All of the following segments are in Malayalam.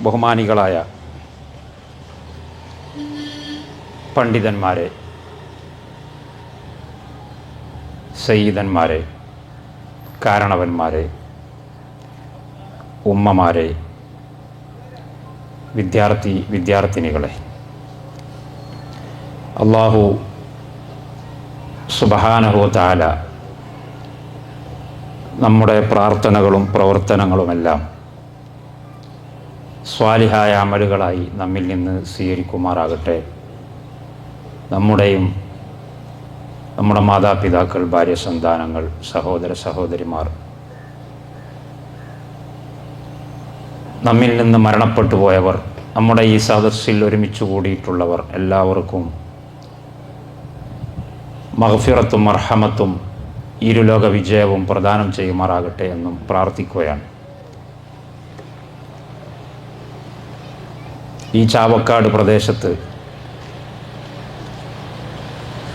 ബഹുമാനികളായ പണ്ഡിതന്മാരെ, സയ്യിദന്മാരെ, കാരണവന്മാരെ, ഉമ്മമാരെ, വിദ്യാർത്ഥിനികളെ, അല്ലാഹു സുബ്ഹാനഹു വ തആല നമ്മുടെ പ്രാർത്ഥനകളും പ്രവർത്തനങ്ങളുമെല്ലാം സ്വാലിഹായ അമലുകളായി നമ്മിൽ നിന്ന് സ്വീകരിക്കുമാറാകട്ടെ. നമ്മുടെയും നമ്മുടെ മാതാപിതാക്കൾ, ഭാര്യ, സന്താനങ്ങൾ, സഹോദര സഹോദരിമാർ, നമ്മിൽ നിന്ന് മരണപ്പെട്ടു പോയവർ, നമ്മുടെ ഈ സദസ്സിൽ ഒരുമിച്ച് കൂടിയിട്ടുള്ളവർ എല്ലാവർക്കും മഗ്ഫിറത്തും മർഹമത്തും ഇരുലോക വിജയവും പ്രദാനം ചെയ്യുമാറാകട്ടെ എന്നും പ്രാർത്ഥിക്കുകയാണ്. ഈ ചാവക്കാട് പ്രദേശത്ത്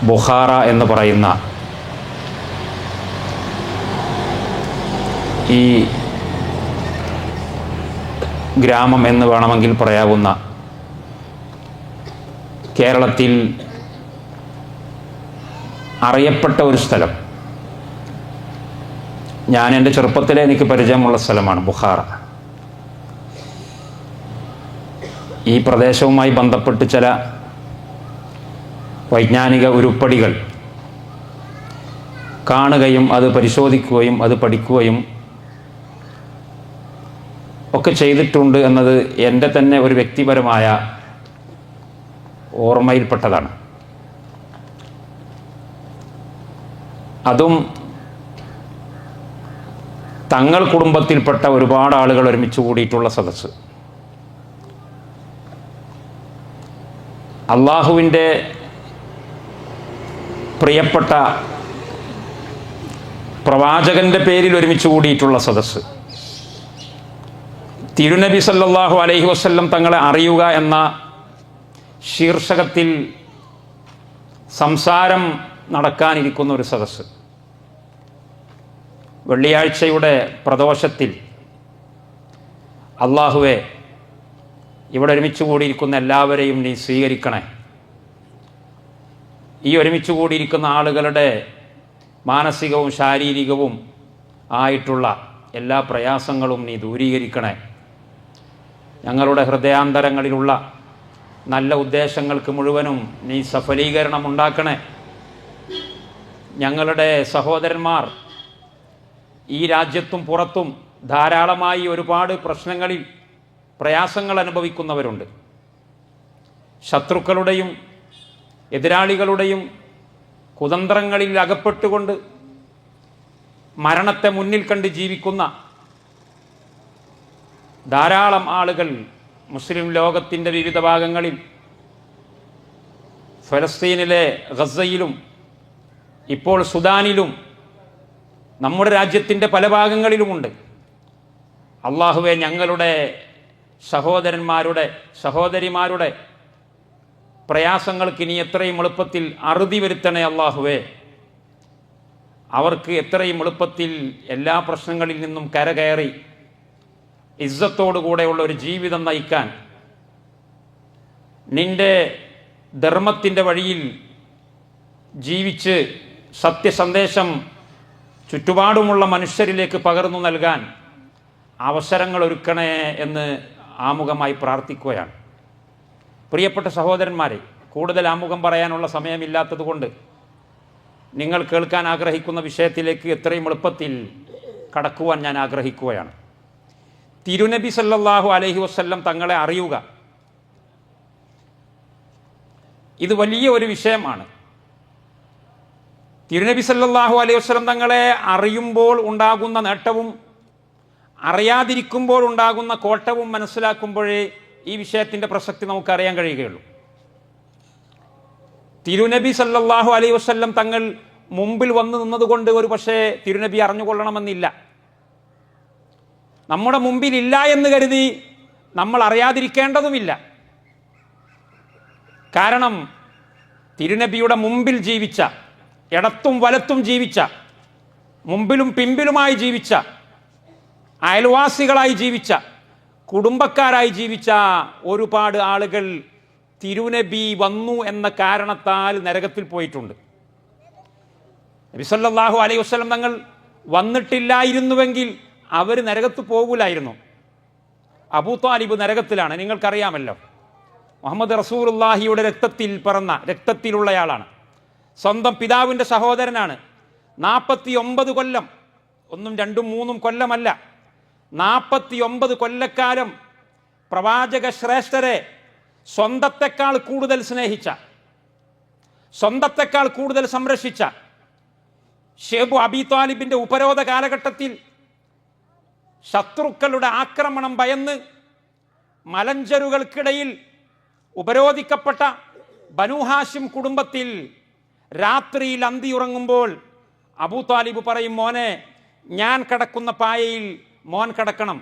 ബുഖാറ എന്ന് പറയുന്ന ഈ ഗ്രാമം എന്ന് വേണമെങ്കിൽ പറയാവുന്ന കേരളത്തിൽ അറിയപ്പെട്ട ഒരു സ്ഥലം, ഞാൻ എൻ്റെ ചെറുപ്പത്തിലെ എനിക്ക് പരിചയമുള്ള സ്ഥലമാണ് ബുഖാറ. ഈ പ്രദേശവുമായി ബന്ധപ്പെട്ട് ചില വൈജ്ഞാനിക ഉരുപ്പടികൾ കാണുകയും അത് പരിശോധിക്കുകയും അത് പഠിക്കുകയും ഒക്കെ ചെയ്തിട്ടുണ്ട് എന്നത് എൻ്റെ തന്നെ ഒരു വ്യക്തിപരമായ ഓർമ്മയിൽപ്പെട്ടതാണ്. അതും തങ്ങൾ കുടുംബത്തിൽപ്പെട്ട ഒരുപാട് ആളുകൾ ഒരുമിച്ച് കൂടിയിട്ടുള്ള സദസ്സ്. അള്ളാഹുവിൻ്റെ പ്രിയപ്പെട്ട പ്രവാചകൻ്റെ പേരിൽ ഒരുമിച്ച് കൂടിയിട്ടുള്ള സദസ്സ്. തിരുനബി സല്ലല്ലാഹു അലൈഹി വസല്ലം തങ്ങളെ അറിയുക എന്ന ശീർഷകത്തിൽ സംസാരം നടക്കാനിരിക്കുന്ന ഒരു സദസ്സ്. വെള്ളിയാഴ്ചയുടെ പ്രദോഷത്തിൽ അള്ളാഹുവെ, ഇവിടെ ഒരുമിച്ച് കൂടിയിരിക്കുന്ന എല്ലാവരെയും നീ സ്വീകരിക്കണേ. ഈ ഒരുമിച്ച് കൂടിയിരിക്കുന്ന ആളുകളുടെ മാനസികവും ശാരീരികവും ആയിട്ടുള്ള എല്ലാ പ്രയാസങ്ങളും നീ ദൂരീകരിക്കണേ. ഞങ്ങളുടെ ഹൃദയാന്തരങ്ങളിലുള്ള നല്ല ഉദ്ദേശങ്ങൾക്ക് മുഴുവനും നീ സഫലീകരണം ഉണ്ടാക്കണേ. ഞങ്ങളുടെ സഹോദരന്മാർ ഈ രാജ്യത്തും പുറത്തും ധാരാളമായി ഒരുപാട് പ്രശ്നങ്ങളിൽ പ്രയാസങ്ങൾ അനുഭവിക്കുന്നവരുണ്ട്. ശത്രുക്കളുടെയും എതിരാളികളുടെയും കുതന്ത്രങ്ങളിൽ അകപ്പെട്ടുകൊണ്ട് മരണത്തെ മുന്നിൽ കണ്ട് ജീവിക്കുന്ന ധാരാളം ആളുകൾ മുസ്ലിം ലോകത്തിൻ്റെ വിവിധ ഭാഗങ്ങളിൽ, ഫലസ്തീനിലെ ഗസയിലും ഇപ്പോൾ സുദാനിലും നമ്മുടെ രാജ്യത്തിൻ്റെ പല ഭാഗങ്ങളിലുമുണ്ട്. അള്ളാഹുവെ, ഞങ്ങളുടെ സഹോദരന്മാരുടെ സഹോദരിമാരുടെ പ്രയാസങ്ങൾക്ക് ഇനി എത്രയും എളുപ്പത്തിൽ അറുതി വരുത്തണേ അള്ളാഹുവെ. അവർക്ക് എത്രയും എളുപ്പത്തിൽ എല്ലാ പ്രശ്നങ്ങളിൽ നിന്നും കരകയറി ഇസ്സത്തോടുകൂടെയുള്ള ഒരു ജീവിതം നയിക്കാൻ, നിന്റെ ധർമ്മത്തിൻ്റെ വഴിയിൽ ജീവിച്ച് സത്യസന്ദേശം ചുറ്റുപാടുമുള്ള മനുഷ്യരിലേക്ക് പകർന്നു നൽകാൻ അവസരങ്ങൾ ഒരുക്കണേ എന്ന് ആമുഖമായി പ്രാർത്ഥിക്കുകയാണ്. പ്രിയപ്പെട്ട സഹോദരന്മാരെ, കൂടുതൽ ആമുഖം പറയാനുള്ള സമയമില്ലാത്തതുകൊണ്ട് നിങ്ങൾ കേൾക്കാൻ ആഗ്രഹിക്കുന്ന വിഷയത്തിലേക്ക് എത്രയും എളുപ്പത്തിൽ കടക്കുവാൻ ഞാൻ ആഗ്രഹിക്കുകയാണ്. തിരുനബി സല്ലല്ലാഹു അലൈഹി വസല്ലം തങ്ങളെ അറിയുക, ഇത് വലിയ ഒരു വിഷയമാണ്. തിരുനബി സല്ലല്ലാഹു അലൈഹി വസല്ലം തങ്ങളെ അറിയുമ്പോൾ ഉണ്ടാകുന്ന നേട്ടവും അറിയാതിരിക്കുമ്പോൾ ഉണ്ടാകുന്ന കോട്ടവും മനസ്സിലാക്കുമ്പോഴേ ഈ വിഷയത്തിൻ്റെ പ്രസക്തി നമുക്കറിയാൻ കഴിയുകയുള്ളൂ. തിരുനബി സല്ലല്ലാഹു അലൈഹി വസല്ലം തങ്ങൾ മുമ്പിൽ വന്നു നിന്നതുകൊണ്ട് ഒരു പക്ഷേ തിരുനബി അറിഞ്ഞുകൊള്ളണമെന്നില്ല. നമ്മുടെ മുമ്പിലില്ല എന്ന് കരുതി നമ്മൾ അറിയാതിരിക്കേണ്ടതുമില്ല. കാരണം തിരുനബിയുടെ മുമ്പിൽ ജീവിച്ച, ഇടത്തും വലത്തും ജീവിച്ച, മുമ്പിലും പിമ്പിലുമായി ജീവിച്ച, അയൽവാസികളായി ജീവിച്ച, കുടുംബക്കാരായി ജീവിച്ച ഒരുപാട് ആളുകൾ തിരുനബി വന്നു എന്ന കാരണത്താൽ നരകത്തിൽ പോയിട്ടുണ്ട്. നബി സല്ലല്ലാഹു അലൈഹി വസല്ലം തങ്ങൾ വന്നിട്ടില്ലായിരുന്നുവെങ്കിൽ അവർ നരകത്ത് പോകൂലായിരുന്നു. അബൂ ത്വാലിബ് നരകത്തിലാണ്, നിങ്ങൾക്കറിയാമല്ലോ. മുഹമ്മദ് റസൂലുള്ളാഹിയുടെ രക്തത്തിൽ പിറന്ന രക്തത്തിലുള്ളയാളാണ്. സ്വന്തം പിതാവിൻ്റെ സഹോദരനാണ്. 49 കൊല്ലം, 1 2 3 കൊല്ലമല്ല, 49 കൊല്ലക്കാലം പ്രവാചക ശ്രേഷ്ഠരെ സ്വന്തത്തെക്കാൾ കൂടുതൽ സ്നേഹിച്ച, സ്വന്തത്തെക്കാൾ കൂടുതൽ സംരക്ഷിച്ച ഷേബു അബീ ത്വാലിബിന്റെ ഉപരോധ കാലഘട്ടത്തിൽ ശത്രുക്കളുടെ ആക്രമണം ഭയന്ന് മലഞ്ചരുകൾക്കിടയിൽ ഉപരോധിക്കപ്പെട്ട ബനൂ ഹാഷിം കുടുംബത്തിൽ രാത്രിയിൽ അന്തിയുറങ്ങുമ്പോൾ അബൂ ത്വാലിബ് പറയും, മോനെ, ഞാൻ കിടക്കുന്ന പായയിൽ മോൻ കിടക്കണം,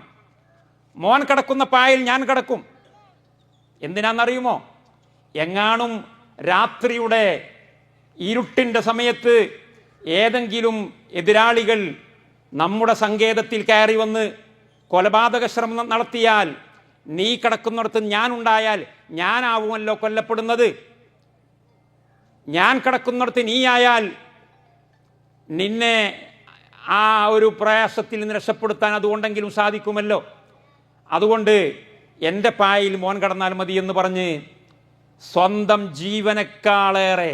മോൻ കിടക്കുന്ന പായയിൽ ഞാൻ കിടക്കും. എന്തിനാണെന്നറിയുമോ? എങ്ങാനും രാത്രിയുടെ ഇരുട്ടിൻ്റെ സമയത്ത് ഏതെങ്കിലും എതിരാളികൾ നമ്മുടെ സങ്കേതത്തിൽ കയറി വന്ന് കൊലപാതക ശ്രമം നടത്തിയാൽ, നീ കിടക്കുന്നിടത്ത് ഞാനുണ്ടായാൽ ഞാനാവുമല്ലോ കൊല്ലപ്പെടുന്നത്. ഞാൻ കിടക്കുന്നിടത്ത് നീയായാൽ നിന്നെ ആ ഒരു പ്രയാസത്തിൽ നിന്ന് രക്ഷപ്പെടുത്താൻ അതുകൊണ്ടെങ്കിലും സാധിക്കുമല്ലോ. അതുകൊണ്ട് എൻ്റെ പായയിൽ മോൻ കിടന്നാൽ മതി എന്ന് പറഞ്ഞ് സ്വന്തം ജീവനേക്കാളേറെ,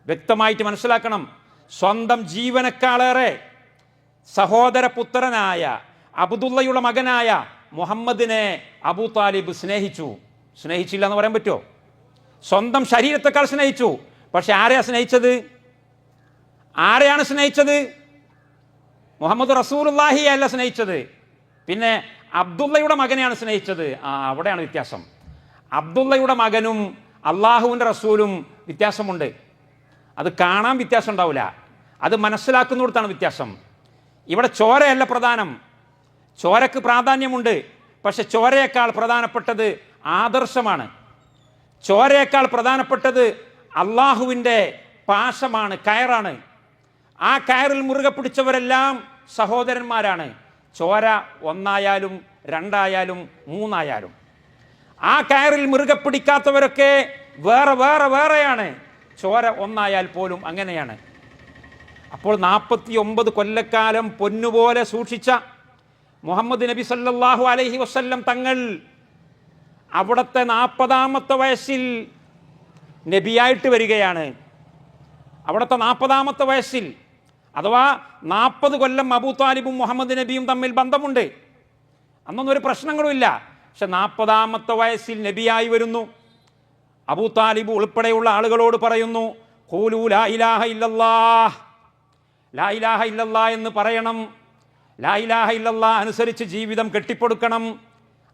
വ്യക്തമായിട്ട് മനസ്സിലാക്കണം, സ്വന്തം ജീവനേക്കാളേറെ സഹോദരപുത്രനായ അബ്ദുള്ളയുടെ മകനായ മുഹമ്മദിനെ അബൂ ത്വാലിബ് സ്നേഹിച്ചു. സ്നേഹിച്ചില്ല എന്ന് പറയാൻ പറ്റുമോ? സ്വന്തം ശരീരത്തെക്കാൾ സ്നേഹിച്ചു. പക്ഷെ ആരെയാണ് സ്നേഹിച്ചത്? ആരെയാണ് സ്നേഹിച്ചത്? മുഹമ്മദ് റസൂലുള്ളാഹിയെ അല്ല സ്നേഹിച്ചത്, പിന്നെ അബ്ദുള്ളയുടെ മകനെയാണ് സ്നേഹിച്ചത്. അവിടെയാണ് വ്യത്യാസം. അബ്ദുള്ളയുടെ മകനും അള്ളാഹുവിൻ്റെ റസൂലും വ്യത്യാസമുണ്ട്. അത് കാണാൻ വ്യത്യാസം ഉണ്ടാവില്ല, അത് മനസ്സിലാക്കുന്നിടത്താണ് വ്യത്യാസം. ഇവിടെ ചോരയല്ല പ്രധാനം. ചോരക്ക് പ്രാധാന്യമുണ്ട്, പക്ഷെ ചോരയേക്കാൾ പ്രധാനപ്പെട്ടത് ആദർശമാണ്. ചോരയേക്കാൾ പ്രധാനപ്പെട്ടത് അള്ളാഹുവിൻ്റെ പാശമാണ്, കയറാണ്. ആ കയറിൽ മുറുകെ പിടിച്ചവരെല്ലാം സഹോദരന്മാരാണ്. ചോര 1 ആയാലും 2 ആയാലും 3 ആയാലും. ആ കയറിൽ മുറുകെ പിടിക്കാത്തവരൊക്കെ വേറെ വേറെ വേറെയാണ്. ചോര 1 ആയാൽ പോലും അങ്ങനെയാണ്. അപ്പോൾ 49 കൊല്ലക്കാലം പൊന്നുപോലെ സൂക്ഷിച്ച മുഹമ്മദ് നബി സല്ലല്ലാഹു അലൈഹി വസല്ലം തങ്ങൾ അവിടുത്തെ 40ാമത്തെ വയസ്സിൽ നബിയായിട്ട് വരികയാണ്. അവിടുത്തെ 40ാമത്തെ വയസ്സിൽ, അഥവാ 40 കൊല്ലം അബൂ ത്വാലിബും മുഹമ്മദ് നബിയും തമ്മിൽ ബന്ധമുണ്ട്. അന്നൊന്നും ഒരു പ്രശ്നങ്ങളുമില്ല. പക്ഷെ 40ാമത്തെ വയസ്സിൽ നബിയായി വരുന്നു. അബൂ ത്വാലിബ് ഉൾപ്പെടെയുള്ള ആളുകളോട് പറയുന്നു, ഖൂലൂ ലാ ഇലാഹ ഇല്ലല്ലാഹ്, ലാ ഇലാഹ ഇല്ലല്ലാഹ് എന്ന് പറയണം. ലാ ഇലാഹ ഇല്ലല്ലാഹ് അനുസരിച്ച് ജീവിതം കെട്ടിപ്പടുക്കണം.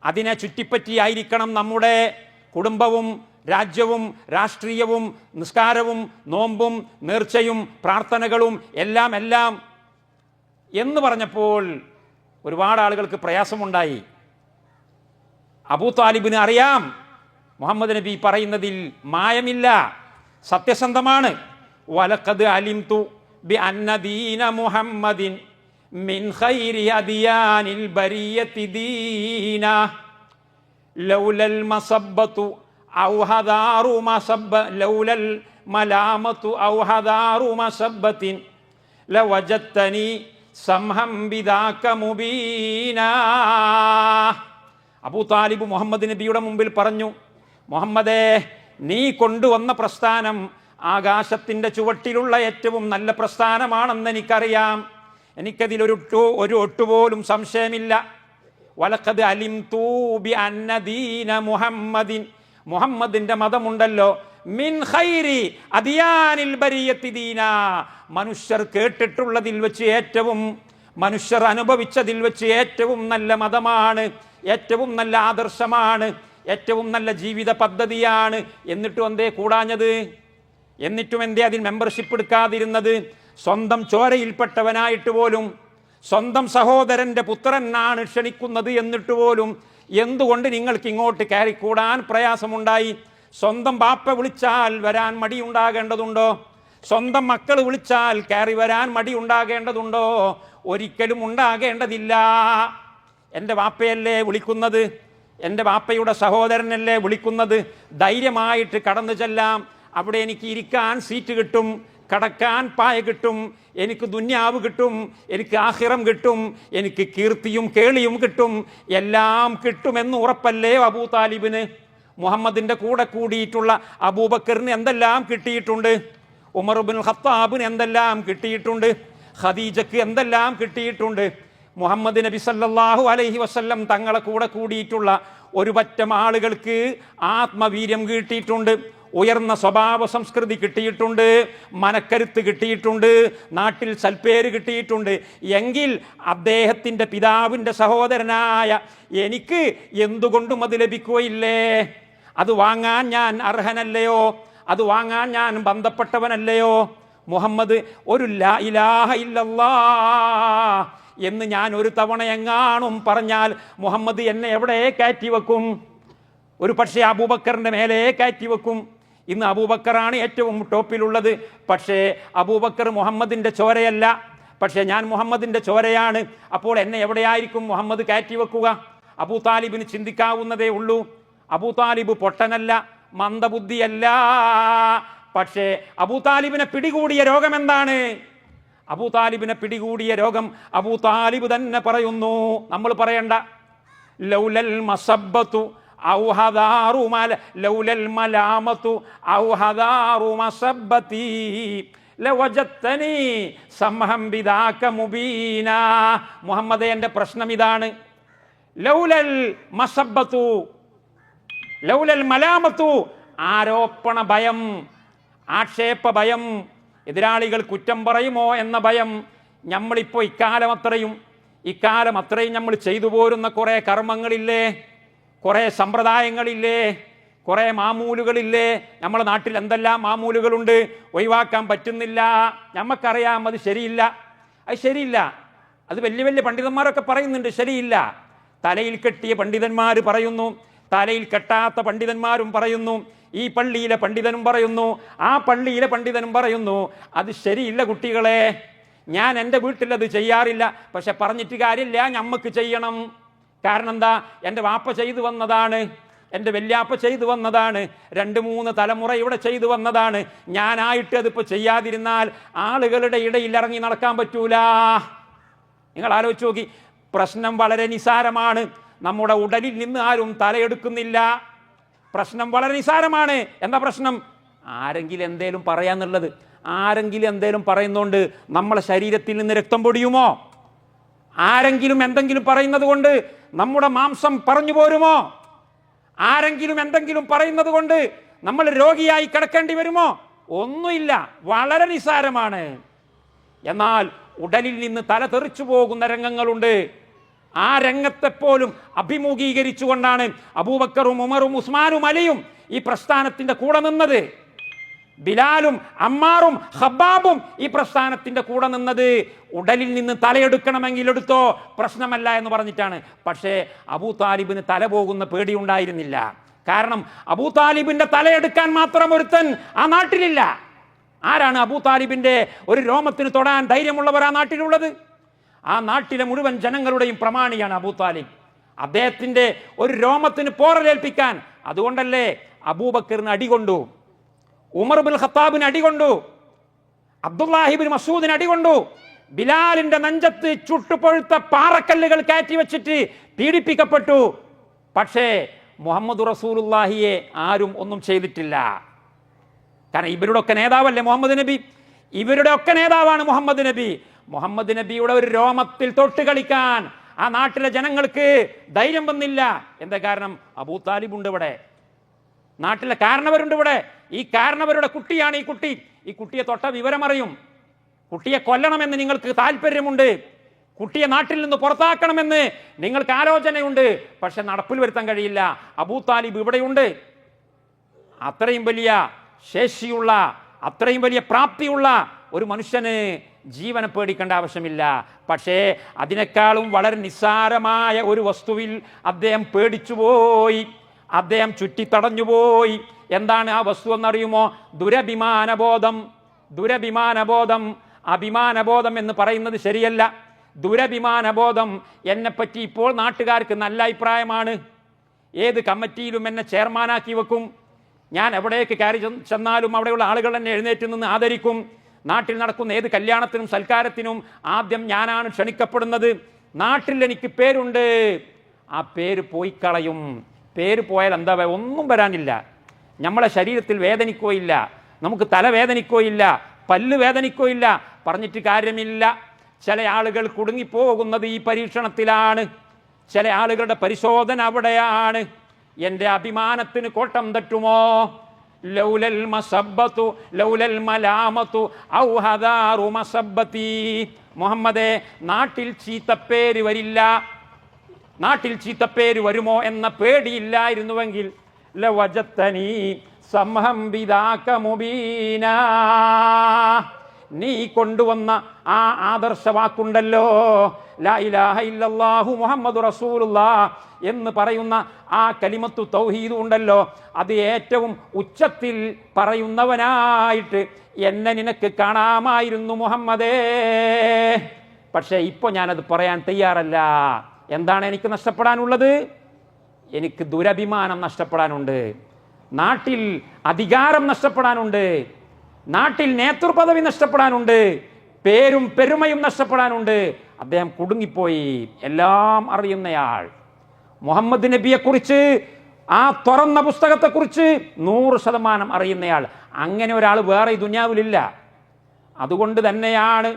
അതിനെ ചുറ്റിപ്പറ്റിയായിരിക്കണം നമ്മുടെ കുടുംബവും രാജ്യവും രാഷ്ട്രീയവും നിസ്കാരവും നോമ്പും നേർച്ചയും പ്രാർത്ഥനകളും എല്ലാം എല്ലാം എന്ന് പറഞ്ഞപ്പോൾ ഒരുപാട് ആളുകൾക്ക് പ്രയാസമുണ്ടായി. അബൂ ത്വാലിബിന് അറിയാം മുഹമ്മദ് നബി പറയുന്നതിൽ മായമില്ല, സത്യസന്ധമാണ്. വലഖദ് അലിംതു ബി അന്ന ദീന മുഹമ്മദിൻ മിൻ ഖൈരി അദിയാനിൽ ബരിയത്തി ദീന ലൗലൽ മസബ്ബതു ഔ ഹദാറു മസബ്ബ ലൗലൽ മലാമതു ഔ ഹദാറു മസബ്ബത്തിൻ ലവജത്തനി സംഹം ബിദാക മുബീനാ. അബൂ താലിബ് മുഹമ്മദ് നബിയുടെ മുമ്പിൽ പറഞ്ഞു, മുഹമ്മദേ, നീ കൊണ്ടുവന്ന പ്രസ്ഥാനം ആകാശത്തിൻ്റെ ചുവട്ടിലുള്ള ഏറ്റവും നല്ല പ്രസ്ഥാനമാണെന്ന് എനിക്കറിയാം. എനിക്കതിലൊരു ഒട്ടുപോലും സംശയമില്ല. വലഖദ് അലിംതു ബി അന്ന ദീന മുഹമ്മദിൻ, മുഹമ്മദിന്റെ മതമുണ്ടല്ലോ, മിൻ ഖൈരി അദിയാനിൽ ബരിയത്തി ദീന, മനുഷ്യർ കേട്ടിട്ടുള്ളതിൽ വെച്ച് ഏറ്റവും, മനുഷ്യർ അനുഭവിച്ചതിൽ വെച്ച് ഏറ്റവും നല്ല മതമാണ്, ഏറ്റവും നല്ല ആദർശമാണ്, ഏറ്റവും നല്ല ജീവിത പദ്ധതിയാണ്. എന്നിട്ടും എന്തേ കൂടാഞ്ഞത്? എന്നിട്ടും എന്തേ അതിൽ മെമ്പർഷിപ്പ് എടുക്കാതിരുന്നത്? സ്വന്തം ചോരയിൽപ്പെട്ടവനായിട്ട് പോലും, സ്വന്തം സഹോദരന്റെ പുത്രനാണ് ക്ഷണിക്കുന്നത് എന്നിട്ട് പോലും എന്തുകൊണ്ട് നിങ്ങൾക്ക് ഇങ്ങോട്ട് കയറിക്കൂടാൻ പ്രയാസമുണ്ടായി? സ്വന്തം ബാപ്പ വിളിച്ചാൽ വരാൻ മടി ഉണ്ടാകേണ്ടതുണ്ടോ? സ്വന്തം മക്കൾ വിളിച്ചാൽ കയറി വരാൻ മടി ഉണ്ടാകേണ്ടതുണ്ടോ? ഒരിക്കലും ഉണ്ടാകേണ്ടതില്ല. എൻ്റെ വാപ്പയല്ലേ വിളിക്കുന്നത്, എൻ്റെ വാപ്പയുടെ സഹോദരനല്ലേ വിളിക്കുന്നത്, ധൈര്യമായിട്ട് കടന്നു ചെല്ലാം. അവിടെ എനിക്ക് ഇരിക്കാൻ സീറ്റ് കിട്ടും, കടക്കാൻ പായ കിട്ടും, എനിക്ക് ദുന്യാവ് കിട്ടും, എനിക്ക് ആഖിറം കിട്ടും, എനിക്ക് കീർത്തിയും കേളിയും കിട്ടും, എല്ലാം കിട്ടുമെന്ന് ഉറപ്പല്ലേ അബൂ താലിബിന്? മുഹമ്മദിൻ്റെ കൂടെ കൂടിയിട്ടുള്ള അബൂബക്കറിന് എന്തെല്ലാം കിട്ടിയിട്ടുണ്ട്, ഉമർ ഇബ്നുൽ ഖത്താബിന് എന്തെല്ലാം കിട്ടിയിട്ടുണ്ട്, ഖദീജക്ക് എന്തെല്ലാം കിട്ടിയിട്ടുണ്ട്. മുഹമ്മദ് നബി സല്ലല്ലാഹു അലൈഹി വസല്ലം തങ്ങളെ കൂടെ കൂടിയിട്ടുള്ള ഒരു പറ്റം ആളുകൾക്ക് ആത്മവീര്യം കിട്ടിയിട്ടുണ്ട്, ഉയർന്ന സ്വഭാവ സംസ്കൃതി കിട്ടിയിട്ടുണ്ട്, മനക്കരുത്ത് കിട്ടിയിട്ടുണ്ട്, നാട്ടിൽ സൽപ്പേര് കിട്ടിയിട്ടുണ്ട്. എങ്കിൽ അദ്ദേഹത്തിൻ്റെ പിതാവിൻ്റെ സഹോദരനായ എനിക്ക് എന്തുകൊണ്ടും അത് ലഭിക്കുകയില്ലേ? അത് വാങ്ങാൻ ഞാൻ അർഹനല്ലയോ? അത് വാങ്ങാൻ ഞാൻ ബന്ധപ്പെട്ടവനല്ലയോ? മുഹമ്മദ് ഒരു ലാ ഇലാഹ ഇല്ലല്ലാഹ് എന്ന് ഞാൻ ഒരു തവണ എങ്ങാനും പറഞ്ഞാൽ മുഹമ്മദ് എന്നെ എവിടെ കയറ്റി വെക്കും? ഒരു പക്ഷേ അബൂബക്കറിൻ്റെ മേലെ കയറ്റി വെക്കും. ഇന്ന് അബൂബക്കറാണ് ഏറ്റവും ടോപ്പിലുള്ളത്. പക്ഷേ അബൂബക്കർ മുഹമ്മദിൻ്റെ ചോരയല്ല, പക്ഷേ ഞാൻ മുഹമ്മദിൻ്റെ ചോരയാണ്. അപ്പോൾ എന്നെ എവിടെയായിരിക്കും മുഹമ്മദ് കയറ്റി വെക്കുക? അബൂ താലിബിന് ചിന്തിക്കാവുന്നതേ ഉള്ളൂ. അബൂ താലിബ് പൊട്ടനല്ല, മന്ദബുദ്ധിയല്ല. പക്ഷേ അബൂ താലിബിനെ പിടികൂടിയ രോഗം എന്താണ്? അബൂ താലിബിനെ പിടികൂടിയ രോഗം അബൂ താലിബ് തന്നെ പറയുന്നു, നമ്മൾ പറയണ്ട. ലൗലൽ മസബ്ബത്തു ഔ ഹദാറു ലൗലൽ മലാമത്തു ഔ ഹദാറു മസബ്ബതി ലവജത്തനി സമഹം ബിദാക മുബീന. മുഹമ്മദേ, എൻ്റെ പ്രശ്നം ഇതാണ്. ലൗലൽ മസബ്ബത്തു ലൗലൽ മലാമത്തു, ആരോപണ ഭയം, ആക്ഷേപ ഭയം, എതിരാളികൾ കുറ്റം പറയുമോ എന്ന ഭയം. നമ്മളിപ്പോൾ ഇക്കാലം അത്രയും നമ്മൾ ചെയ്തു പോരുന്ന കുറേ കർമ്മങ്ങളില്ലേ, കുറേ സമ്പ്രദായങ്ങളില്ലേ, കുറേ മാമൂലുകളില്ലേ? നമ്മുടെ നാട്ടിൽ എന്തെല്ലാം മാമൂലുകളുണ്ട്, ഒഴിവാക്കാൻ പറ്റുന്നില്ല. നമുക്കറിയാം അത് ശരിയില്ല, അത് ശരിയില്ല. അത് വലിയ വലിയ പണ്ഡിതന്മാരൊക്കെ പറയുന്നുണ്ട് ശരിയില്ല. തലയിൽ കെട്ടിയ പണ്ഡിതന്മാർ പറയുന്നു, തലയിൽ കെട്ടാത്ത പണ്ഡിതന്മാരും പറയുന്നു, ഈ പള്ളിയിലെ പണ്ഡിതനും പറയുന്നു, ആ പള്ളിയിലെ പണ്ഡിതനും പറയുന്നു. അത് ശരിയില്ല കുട്ടികളെ. ഞാൻ എൻ്റെ വീട്ടിൽ അത് ചെയ്യാറില്ല, പക്ഷെ പറഞ്ഞിട്ട് കാര്യമില്ല, ഞമ്മക്ക് ചെയ്യണം. കാരണം എന്താ? എൻ്റെ വാപ്പ ചെയ്തു വന്നതാണ്, എൻ്റെ വല്യാപ്പ ചെയ്തു വന്നതാണ്, 2-3 തലമുറ ഇവിടെ ചെയ്തു വന്നതാണ്. ഞാനായിട്ട് അതിപ്പോൾ ചെയ്യാതിരുന്നാൽ ആളുകളുടെ ഇടയിൽ ഇറങ്ങി നടക്കാൻ പറ്റൂല. നിങ്ങൾ ആലോചിച്ച് നോക്കി. പ്രശ്നം വളരെ നിസാരമാണ്. നമ്മുടെ ഉടലിൽ നിന്ന് ആരും തലയെടുക്കുന്നില്ല. പ്രശ്നം വളരെ നിസാരമാണ്. എന്താ പ്രശ്നം? ആരെങ്കിലും എന്തേലും പറയാന്നുള്ളത്. ആരെങ്കിലും എന്തേലും പറയുന്നതുകൊണ്ട് നമ്മളെ ശരീരത്തിൽ നിന്ന് രക്തം പൊടിയുമോ? ആരെങ്കിലും എന്തെങ്കിലും പറയുന്നത് കൊണ്ട് നമ്മുടെ മാംസം പറഞ്ഞു പോരുമോ? ആരെങ്കിലും എന്തെങ്കിലും പറയുന്നത് കൊണ്ട് നമ്മൾ രോഗിയായി കിടക്കേണ്ടി വരുമോ? ഒന്നുമില്ല, വളരെ നിസാരമാണ്. എന്നാൽ ഉടലിൽ നിന്ന് തല തെറിച്ചു പോകുന്ന രംഗങ്ങളുണ്ട്. ആ രംഗത്തെപ്പോലും അഭിമുഖീകരിച്ചുകൊണ്ടാണ് അബൂബക്കറും ഉമറും ഉസ്മാനും അലിയും ഈ പ്രസ്ഥാനത്തിന്റെ കൂടെ നിന്നത്. ബിലാലും അമ്മാറും ഹബ്ബാബും ഈ പ്രസ്ഥാനത്തിന്റെ കൂടെ നിന്നത് ഉടലിൽ നിന്ന് തലയെടുക്കണമെങ്കിൽ എടുത്തോ, പ്രശ്നമല്ല എന്ന് പറഞ്ഞിട്ടാണ്. പക്ഷേ അബൂ താലിബിന് തല പോകുന്ന പേടിയുണ്ടായിരുന്നില്ല. കാരണം അബൂ താലിബിന്റെ തലയെടുക്കാൻ മാത്രം ഒരുത്തൻ ആ നാട്ടിലില്ല. ആരാണ് അബൂ താലിബിന്റെ ഒരു രോമത്തിന് തൊടാൻ ധൈര്യമുള്ളവർ ആ നാട്ടിലുള്ളത്? ആ നാട്ടിലെ മുഴുവൻ ജനങ്ങളുടെയും പ്രമാണിയാണ് അബൂ താലിബ്. അദ്ദേഹത്തിന്റെ ഒരു രോമത്തിന് പോറലേൽപ്പിക്കാൻ അതുകൊണ്ടല്ലേ അബൂബക്കറിന് അടികൊണ്ടു, ഉമർ ഇബ്നുൽ ഖത്താബിന് അടികൊണ്ടു, അബ്ദുല്ലാഹിബിൻ മസൂദിന് അടികൊണ്ടു, ബിലാലിന്റെ നെഞ്ചത്ത് ചുട്ടുപൊഴുത്ത പാറക്കല്ലുകൾ കയറ്റി വെച്ചിട്ട് പീഡിപ്പിക്കപ്പെട്ടു. പക്ഷേ മുഹമ്മദ് റസൂലുള്ളാഹിയെ ആരും ഒന്നും ചെയ്തിട്ടില്ല. കാരണം ഇവരുടെ ഒക്കെ നേതാവല്ലേ മുഹമ്മദ് നബി? ഇവരുടെ ഒക്കെ നേതാവാണ് മുഹമ്മദ് നബി. മുഹമ്മദ് നബിയുടെ ഒരു രോമത്തിൽ തൊട്ട് കളിക്കാൻ ആ നാട്ടിലെ ജനങ്ങൾക്ക് ധൈര്യം വന്നില്ല. എന്താ കാരണം? അബൂ താലിബ് ഉണ്ട് ഇവിടെ, നാട്ടിലെ കാരണവരുണ്ട് ഇവിടെ. ഈ കാരണവരുടെ കുട്ടിയാണ് ഈ കുട്ടി. ഈ കുട്ടിയെ തൊട്ട വിവരമറിയും. കുട്ടിയെ കൊല്ലണമെന്ന് നിങ്ങൾക്ക് താല്പര്യമുണ്ട്, കുട്ടിയെ നാട്ടിൽ നിന്ന് പുറത്താക്കണമെന്ന് നിങ്ങൾക്ക് ആലോചനയുണ്ട്. പക്ഷെ നടപ്പിൽ വരുത്താൻ കഴിയില്ല. അബൂ താലിബ് ഇവിടെയുണ്ട്. അത്രയും വലിയ ശേഷിയുള്ള, അത്രയും വലിയ പ്രാപ്തിയുള്ള ഒരു മനുഷ്യന് ജീവനെ പേടിക്കേണ്ട ആവശ്യമില്ല. പക്ഷേ അതിനേക്കാളും വളരെ നിസ്സാരമായ ഒരു വസ്തുവിൽ അദ്ദേഹം പേടിച്ചുപോയി, അദ്ദേഹം ചുറ്റിത്തടഞ്ഞുപോയി. എന്താണ് ആ വസ്തു എന്നറിയുമോ? ദുരഭിമാനബോധം. ദുരഭിമാനബോധം. അഭിമാനബോധം എന്ന് പറയുന്നത് ശരിയല്ല. ദുരഭിമാനബോധം. എന്നെപ്പറ്റി ഇപ്പോൾ നാട്ടുകാർക്ക് നല്ല അഭിപ്രായമാണ്. ഏത് കമ്മിറ്റിയിലും എന്നെ ചെയർമാനാക്കി വെക്കും. ഞാൻ എവിടേക്ക് കയറി ചെന്നാലും അവിടെയുള്ള ആളുകൾ എന്നെ എഴുന്നേറ്റ് നിന്ന് ആദരിക്കും. നാട്ടിൽ നടക്കുന്ന ഏത് കല്യാണത്തിനും സൽക്കാരത്തിനും ആദ്യം ഞാനാണ് ക്ഷണിക്കപ്പെടുന്നത്. നാട്ടിൽ എനിക്ക് പേരുണ്ട്. ആ പേര് പോയി കളയും. പേര് പോയാൽ എന്താ, ഒന്നും വരാനില്ല. നമ്മളെ ശരീരത്തിൽ വേദനിക്കുകയില്ല, നമുക്ക് തലവേദനിക്കുകയില്ല, പല്ല് വേദനിക്കുകയില്ല. പറഞ്ഞിട്ട് കാര്യമില്ല. ചില ആളുകൾ കുടുങ്ങിപ്പോകുന്നത് ഈ പരീക്ഷണത്തിലാണ്. ചില ആളുകളുടെ പരിശോധന അവിടെയാണ്. എൻ്റെ അഭിമാനത്തിന് കോട്ടം തട്ടുമോ? ലൗലൽ മസബ്ബത്തു ലൗലൽ മലാമത്തു ഔ ഹദാറു മസബ്ബതി. മുഹമ്മദേ, നാട്ടിൽ ചീത്തപ്പേര് വരില്ല, നാട്ടിൽ ചീത്തപ്പേര് വരുമോ എന്ന പേടിയില്ലായിരുന്നുവെങ്കിൽ ലവജത്തനി സംഹം ബിദാക മുബീനാ. നീ കൊണ്ടുവന്ന ആ ആദർശവാക്കുണ്ടല്ലോ, ലാ ഇലാഹ ഇല്ലല്ലാഹു മുഹമ്മദു റസൂലുള്ളാഹ് എന്ന് പറയുന്ന ആ കലിമത്തു തൗഹീദ് ഉണ്ടല്ലോ, അത് ഏറ്റവും ഉച്ചത്തിൽ പറയുന്നവനായിട്ട് എന്നെ നിനക്ക് കാണാമായിരുന്നു മുഹമ്മദേ. പക്ഷേ ഇപ്പോൾ ഞാനത് പറയാൻ തയ്യാറല്ല. എന്താണ് എനിക്ക് നഷ്ടപ്പെടാനുള്ളത്? എനിക്ക് ദുരഭിമാനം നഷ്ടപ്പെടാനുണ്ട്, നാട്ടിൽ അധികാരം നഷ്ടപ്പെടാനുണ്ട്, നാട്ടിൽ നേതൃപദവി നഷ്ടപ്പെടാനുണ്ട്, പേരും പെരുമയും നഷ്ടപ്പെടാനുണ്ട്. അദ്ദേഹം കുടുങ്ങിപ്പോയി. എല്ലാം അറിയുന്നയാൾ, മുഹമ്മദ് നബിയെക്കുറിച്ച്, ആ തുറന്ന പുസ്തകത്തെക്കുറിച്ച് 100% അറിയുന്നയാൾ. അങ്ങനെ ഒരാൾ വേറെ ഈ ദുനിയാവിലില്ല. അതുകൊണ്ട് തന്നെയാണ്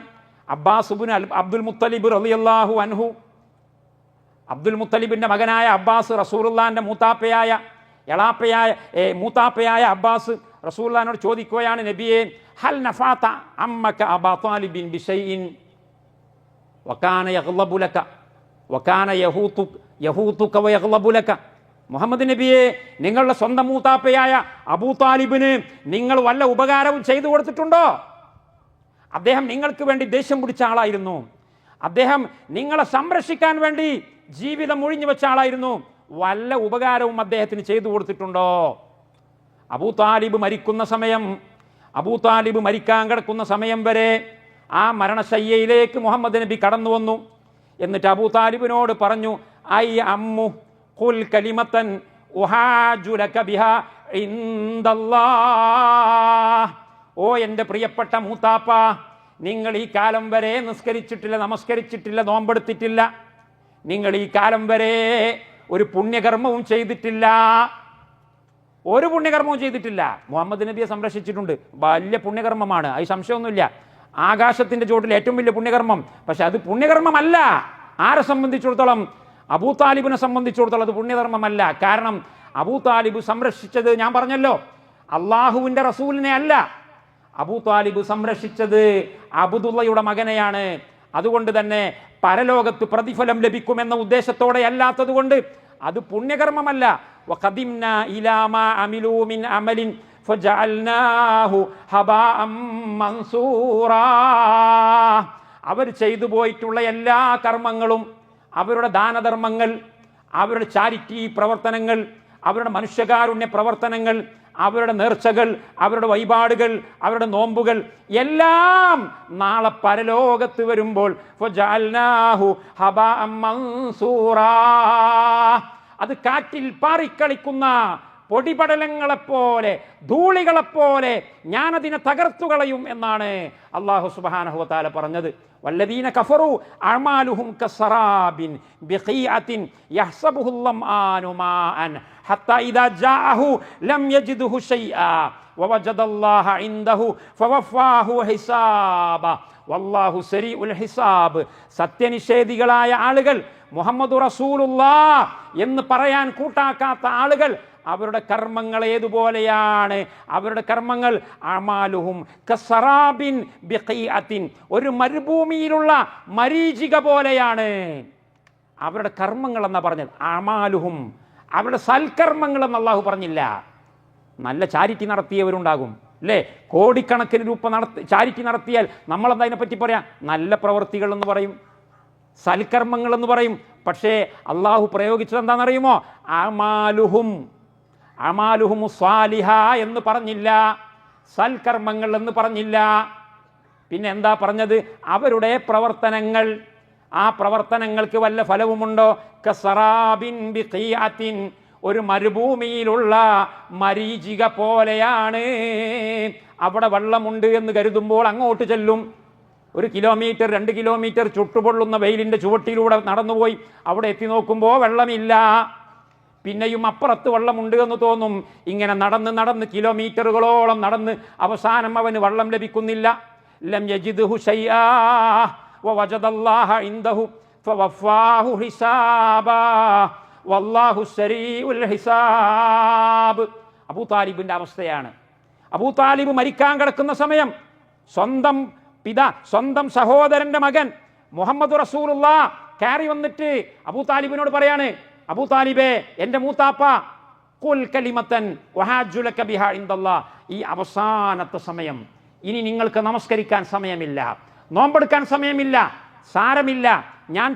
അബ്ബാസ് ഇബ്നു അബ്ദുൽ മുത്തലിബ് റളിയല്ലാഹു അൻഹു, അബ്ദുൽ മുത്തലിബിൻ്റെ മകനായ അബ്ബാസ്, റസൂലുള്ളാഹിൻ്റെ മൂത്താപ്പയായ അബ്ബാസ് റസൂലുള്ളാഹിനോട് ചോദിക്കുകയാണ്, നബിയെ, ഹൽ നഫാത അമ്മക അബാ താലിബിൻ ബിശൈഇൻ വകാന യഗ്ളബു ലക വകാന യഹൂതുക വയഗ്ളബു ലക. മുഹമ്മദ് നബിയെ, നിങ്ങളുടെ സ്വന്തം മൂത്താപ്പയായ അബൂ താലിബിന് നിങ്ങൾ വല്ല ഉപകാരവും ചെയ്തു കൊടുത്തിട്ടുണ്ടോ? അദ്ദേഹം നിങ്ങൾക്ക് വേണ്ടി ദേഷ്യം പിടിച്ച ആളായിരുന്നു. അദ്ദേഹം നിങ്ങളെ സംരക്ഷിക്കാൻ വേണ്ടി ജീവിതം ഒഴിഞ്ഞു വെച്ച ആളായിരുന്നു. വല്ല ഉപകാരവും അദ്ദേഹത്തിന് ചെയ്തു കൊടുത്തിട്ടുണ്ടോ? അബൂ താലിബ് മരിക്കാൻ കിടക്കുന്ന സമയം വരെ ആ മരണശയ്യയിലേക്ക് മുഹമ്മദ് നബി കടന്നു വന്നു. എന്നിട്ട് അബൂ താലിബിനോട് പറഞ്ഞു, ഐ അമ്മു ഖുൽ കലിമത്തൻ ഉഹാജു ലക ബിഹാ ഇൻദല്ലാഹ്. ഓ എൻ്റെ പ്രിയപ്പെട്ട മൂത്താപ്പ, നിങ്ങൾ ഈ കാലം വരെ നിസ്കരിച്ചിട്ടില്ല, നമസ്കരിച്ചിട്ടില്ല, നോമ്പെടുത്തിട്ടില്ല, നിങ്ങൾ ഈ കാലം വരെ ഒരു പുണ്യകർമ്മവും ചെയ്തിട്ടില്ല, ഒരു പുണ്യകർമ്മവും ചെയ്തിട്ടില്ല. മുഹമ്മദ് നബിയെ സംരക്ഷിച്ചിട്ടുണ്ട്, വലിയ പുണ്യകർമ്മമാണ്, അത് സംശയമൊന്നുമില്ല. ആകാശത്തിൻ്റെ ചുവട്ടിൽ ഏറ്റവും വലിയ പുണ്യകർമ്മം. പക്ഷെ അത് പുണ്യകർമ്മമല്ല. ആരെ സംബന്ധിച്ചിടത്തോളം? അബൂ താലിബിനെ സംബന്ധിച്ചിടത്തോളം അത് പുണ്യകർമ്മമല്ല. കാരണം അബൂ താലിബ് സംരക്ഷിച്ചത്, ഞാൻ പറഞ്ഞല്ലോ, അള്ളാഹുവിൻ്റെ റസൂലിനെ അല്ല. അബൂ താലിബ് സംരക്ഷിച്ചത് അബ്ദുള്ളയുടെ മകനെയാണ്. അതുകൊണ്ട് തന്നെ പരലോകത്ത് പ്രതിഫലം ലഭിക്കുമെന്ന ഉദ്ദേശത്തോടെ അല്ലാത്തത് കൊണ്ട് അത് പുണ്യകർമ്മമല്ല. വഖദിംനാ ഇലാ മാ അമിലൂ മിൻ അമലിൻ ഫജഅൽനാഹു ഹബാഅം മൻസൂറാ. അവർ ചെയ്തു പോയിട്ടുള്ള എല്ലാ കർമ്മങ്ങളും, അവരുടെ ദാനധർമ്മങ്ങൾ, അവരുടെ ചാരിറ്റി പ്രവർത്തനങ്ങൾ, അവരുടെ മനുഷ്യകാരുണ്യ പ്രവർത്തനങ്ങൾ, അവരുടെ നേർച്ചകൾ, അവരുടെ വഴിപാടുകൾ, അവരുടെ നോമ്പുകൾ എല്ലാം നാളെ പരലോകത്ത് വരുമ്പോൾ ഫജഅൽനാഹു ഹബാഅം മൻസൂറാ, അത് കാറ്റിൽ പാറിക്കളിക്കുന്ന പൊടിപടലങ്ങളെപ്പോലെ, ധൂളികളെപ്പോലെ ഞാനതിനെ തകർത്തുകളയും എന്നാണ് അല്ലാഹു സുബ്ഹാനഹു വ തആല പറഞ്ഞത്. വല്ലദീന കഫറു അഅമാലുഹും കസറാബിൻ ബിഖീഅത്തിൻ യഹ്സബുഹു ളംആനു മാഅൻ ഹത്താ ഇദാ ജാഅഹു ലം യജിദുഹു ശൈആ വവജദല്ലാഹ ഇൻദഹു ഫവഫാഹു ഹിസാബ വല്ലാഹു സരീഉൽ ഹിസാബ്. സത്യനിഷേധികളായ ആളുകൾ, മുഹമ്മദു റസൂലുള്ളാഹ് എന്ന് പറയാൻ കൂട്ടാക്കാത്ത ആളുകൾ, അവരുടെ കർമ്മങ്ങൾ ഏതുപോലെയാണ്? അവരുടെ കർമ്മങ്ങൾ അമാലുഹും കസറാബിൻ ബിഖീഅത്തിൻ, ഒരു മരുഭൂമിയിലുള്ള മരീചിക പോലെയാണ് അവരുടെ കർമ്മങ്ങൾ എന്നാ പറഞ്ഞത്. അമാലുഹും, അവരുടെ സൽക്കർമ്മങ്ങൾ എന്ന് അല്ലാഹു പറഞ്ഞില്ല. നല്ല ചാരിറ്റി നടത്തിയവരുണ്ടാകും, അല്ലേ? കോടിക്കണക്കിന് രൂപ ചാരിറ്റി നടത്തിയാൽ നമ്മളെന്താ അതിനെപ്പറ്റി പറയാം? നല്ല പ്രവൃത്തികൾ എന്ന് പറയും, സൽക്കർമ്മങ്ങൾ എന്ന് പറയും. പക്ഷേ അള്ളാഹു പ്രയോഗിച്ചത് എന്താണെന്നറിയുമോ? അമാലുഹും സ്വാലിഹ എന്ന് പറഞ്ഞില്ല, സൽക്കർമ്മങ്ങൾ എന്ന് പറഞ്ഞില്ല. പിന്നെ എന്താ പറഞ്ഞത്? അവരുടെ പ്രവർത്തനങ്ങൾ, ആ പ്രവർത്തനങ്ങൾക്ക് വല്ല ഫലവുമുണ്ടോ? കസറാബിൻ ബിഖിയാത്തിൻ, ഒരു മരുഭൂമിയിലുള്ള മരീചിക പോലെയാണ്. അവിടെ വെള്ളമുണ്ട് എന്ന് കരുതുമ്പോൾ അങ്ങോട്ട് ചെല്ലും. 1 കിലോമീറ്റർ 2 കിലോമീറ്റർ ചുട്ടുപൊള്ളുന്ന വെയിലിന്റെ ചുവട്ടിലൂടെ നടന്നുപോയി അവിടെ എത്തി നോക്കുമ്പോൾ വെള്ളമില്ല. പിന്നെയും അപ്പുറത്ത് വെള്ളമുണ്ട് എന്ന് തോന്നും. ഇങ്ങനെ നടന്ന് കിലോമീറ്ററുകളോളം നടന്ന് അവസാനം അവന് വെള്ളം ലഭിക്കുന്നില്ല. ലം യജിദ്ഹു ശൈആ വവജദല്ലാഹ ഇൻദഹു ഫവഫാഹു ഹിസാബാ വല്ലാഹു സരീഉൽ ഹിസാബ്. അബൂ താലിബിന്റെ അവസ്ഥയാണ്. അബൂ താലിബ് മരിക്കാൻ കിടക്കുന്ന സമയം സ്വന്തം സഹോദരന്റെ മകൻ മുഹമ്മദ് റസൂലുള്ളാഹ് കയറി വന്നിട്ട് അബൂ താലിബിനോട് പറയാണ്, അബൂ താലിബേ, എന്റെ മൂത്താപ്പ, ഖുൽ കലിമത്തൻ വഹാജ്ജു ലക ബിഹാ ഇൻദല്ലാഹ്. ഈ അവസാനത്തെ സമയം, ഇനി നിങ്ങൾക്ക് നമസ്കരിക്കാൻ സമയമില്ല, നോമ്പെടുക്കാൻ സമയമില്ല, സാരമില്ല, ഞാൻ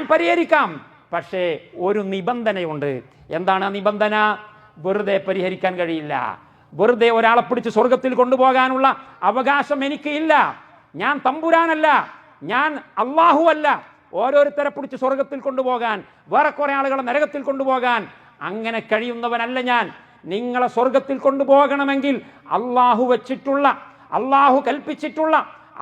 പരിഹരിക്കാം. പക്ഷേ ഒരു നിബന്ധനയുണ്ട്. എന്താണ് ആ നിബന്ധന? വെറുതെ പരിഹരിക്കാൻ കഴിയില്ല. വെറുതെ ഒരാളെ പിടിച്ച് സ്വർഗത്തിൽ കൊണ്ടുപോകാനുള്ള അവകാശം എനിക്ക് ഇല്ല. ഞാൻ തമ്പുരാനല്ല, ഞാൻ അല്ലാഹു അല്ല. ഓരോരുത്തരെ പിടിച്ച് സ്വർഗത്തിൽ കൊണ്ടുപോകാൻ, വേറെ കുറെ ആളുകളെ നരകത്തിൽ കൊണ്ടുപോകാൻ അങ്ങനെ കഴിയുന്നവനല്ല ഞാൻ. നിങ്ങളെ സ്വർഗത്തിൽ കൊണ്ടുപോകണമെങ്കിൽ അല്ലാഹു വെച്ചിട്ടുള്ള, അല്ലാഹു കൽപ്പിച്ചിട്ടുള്ള,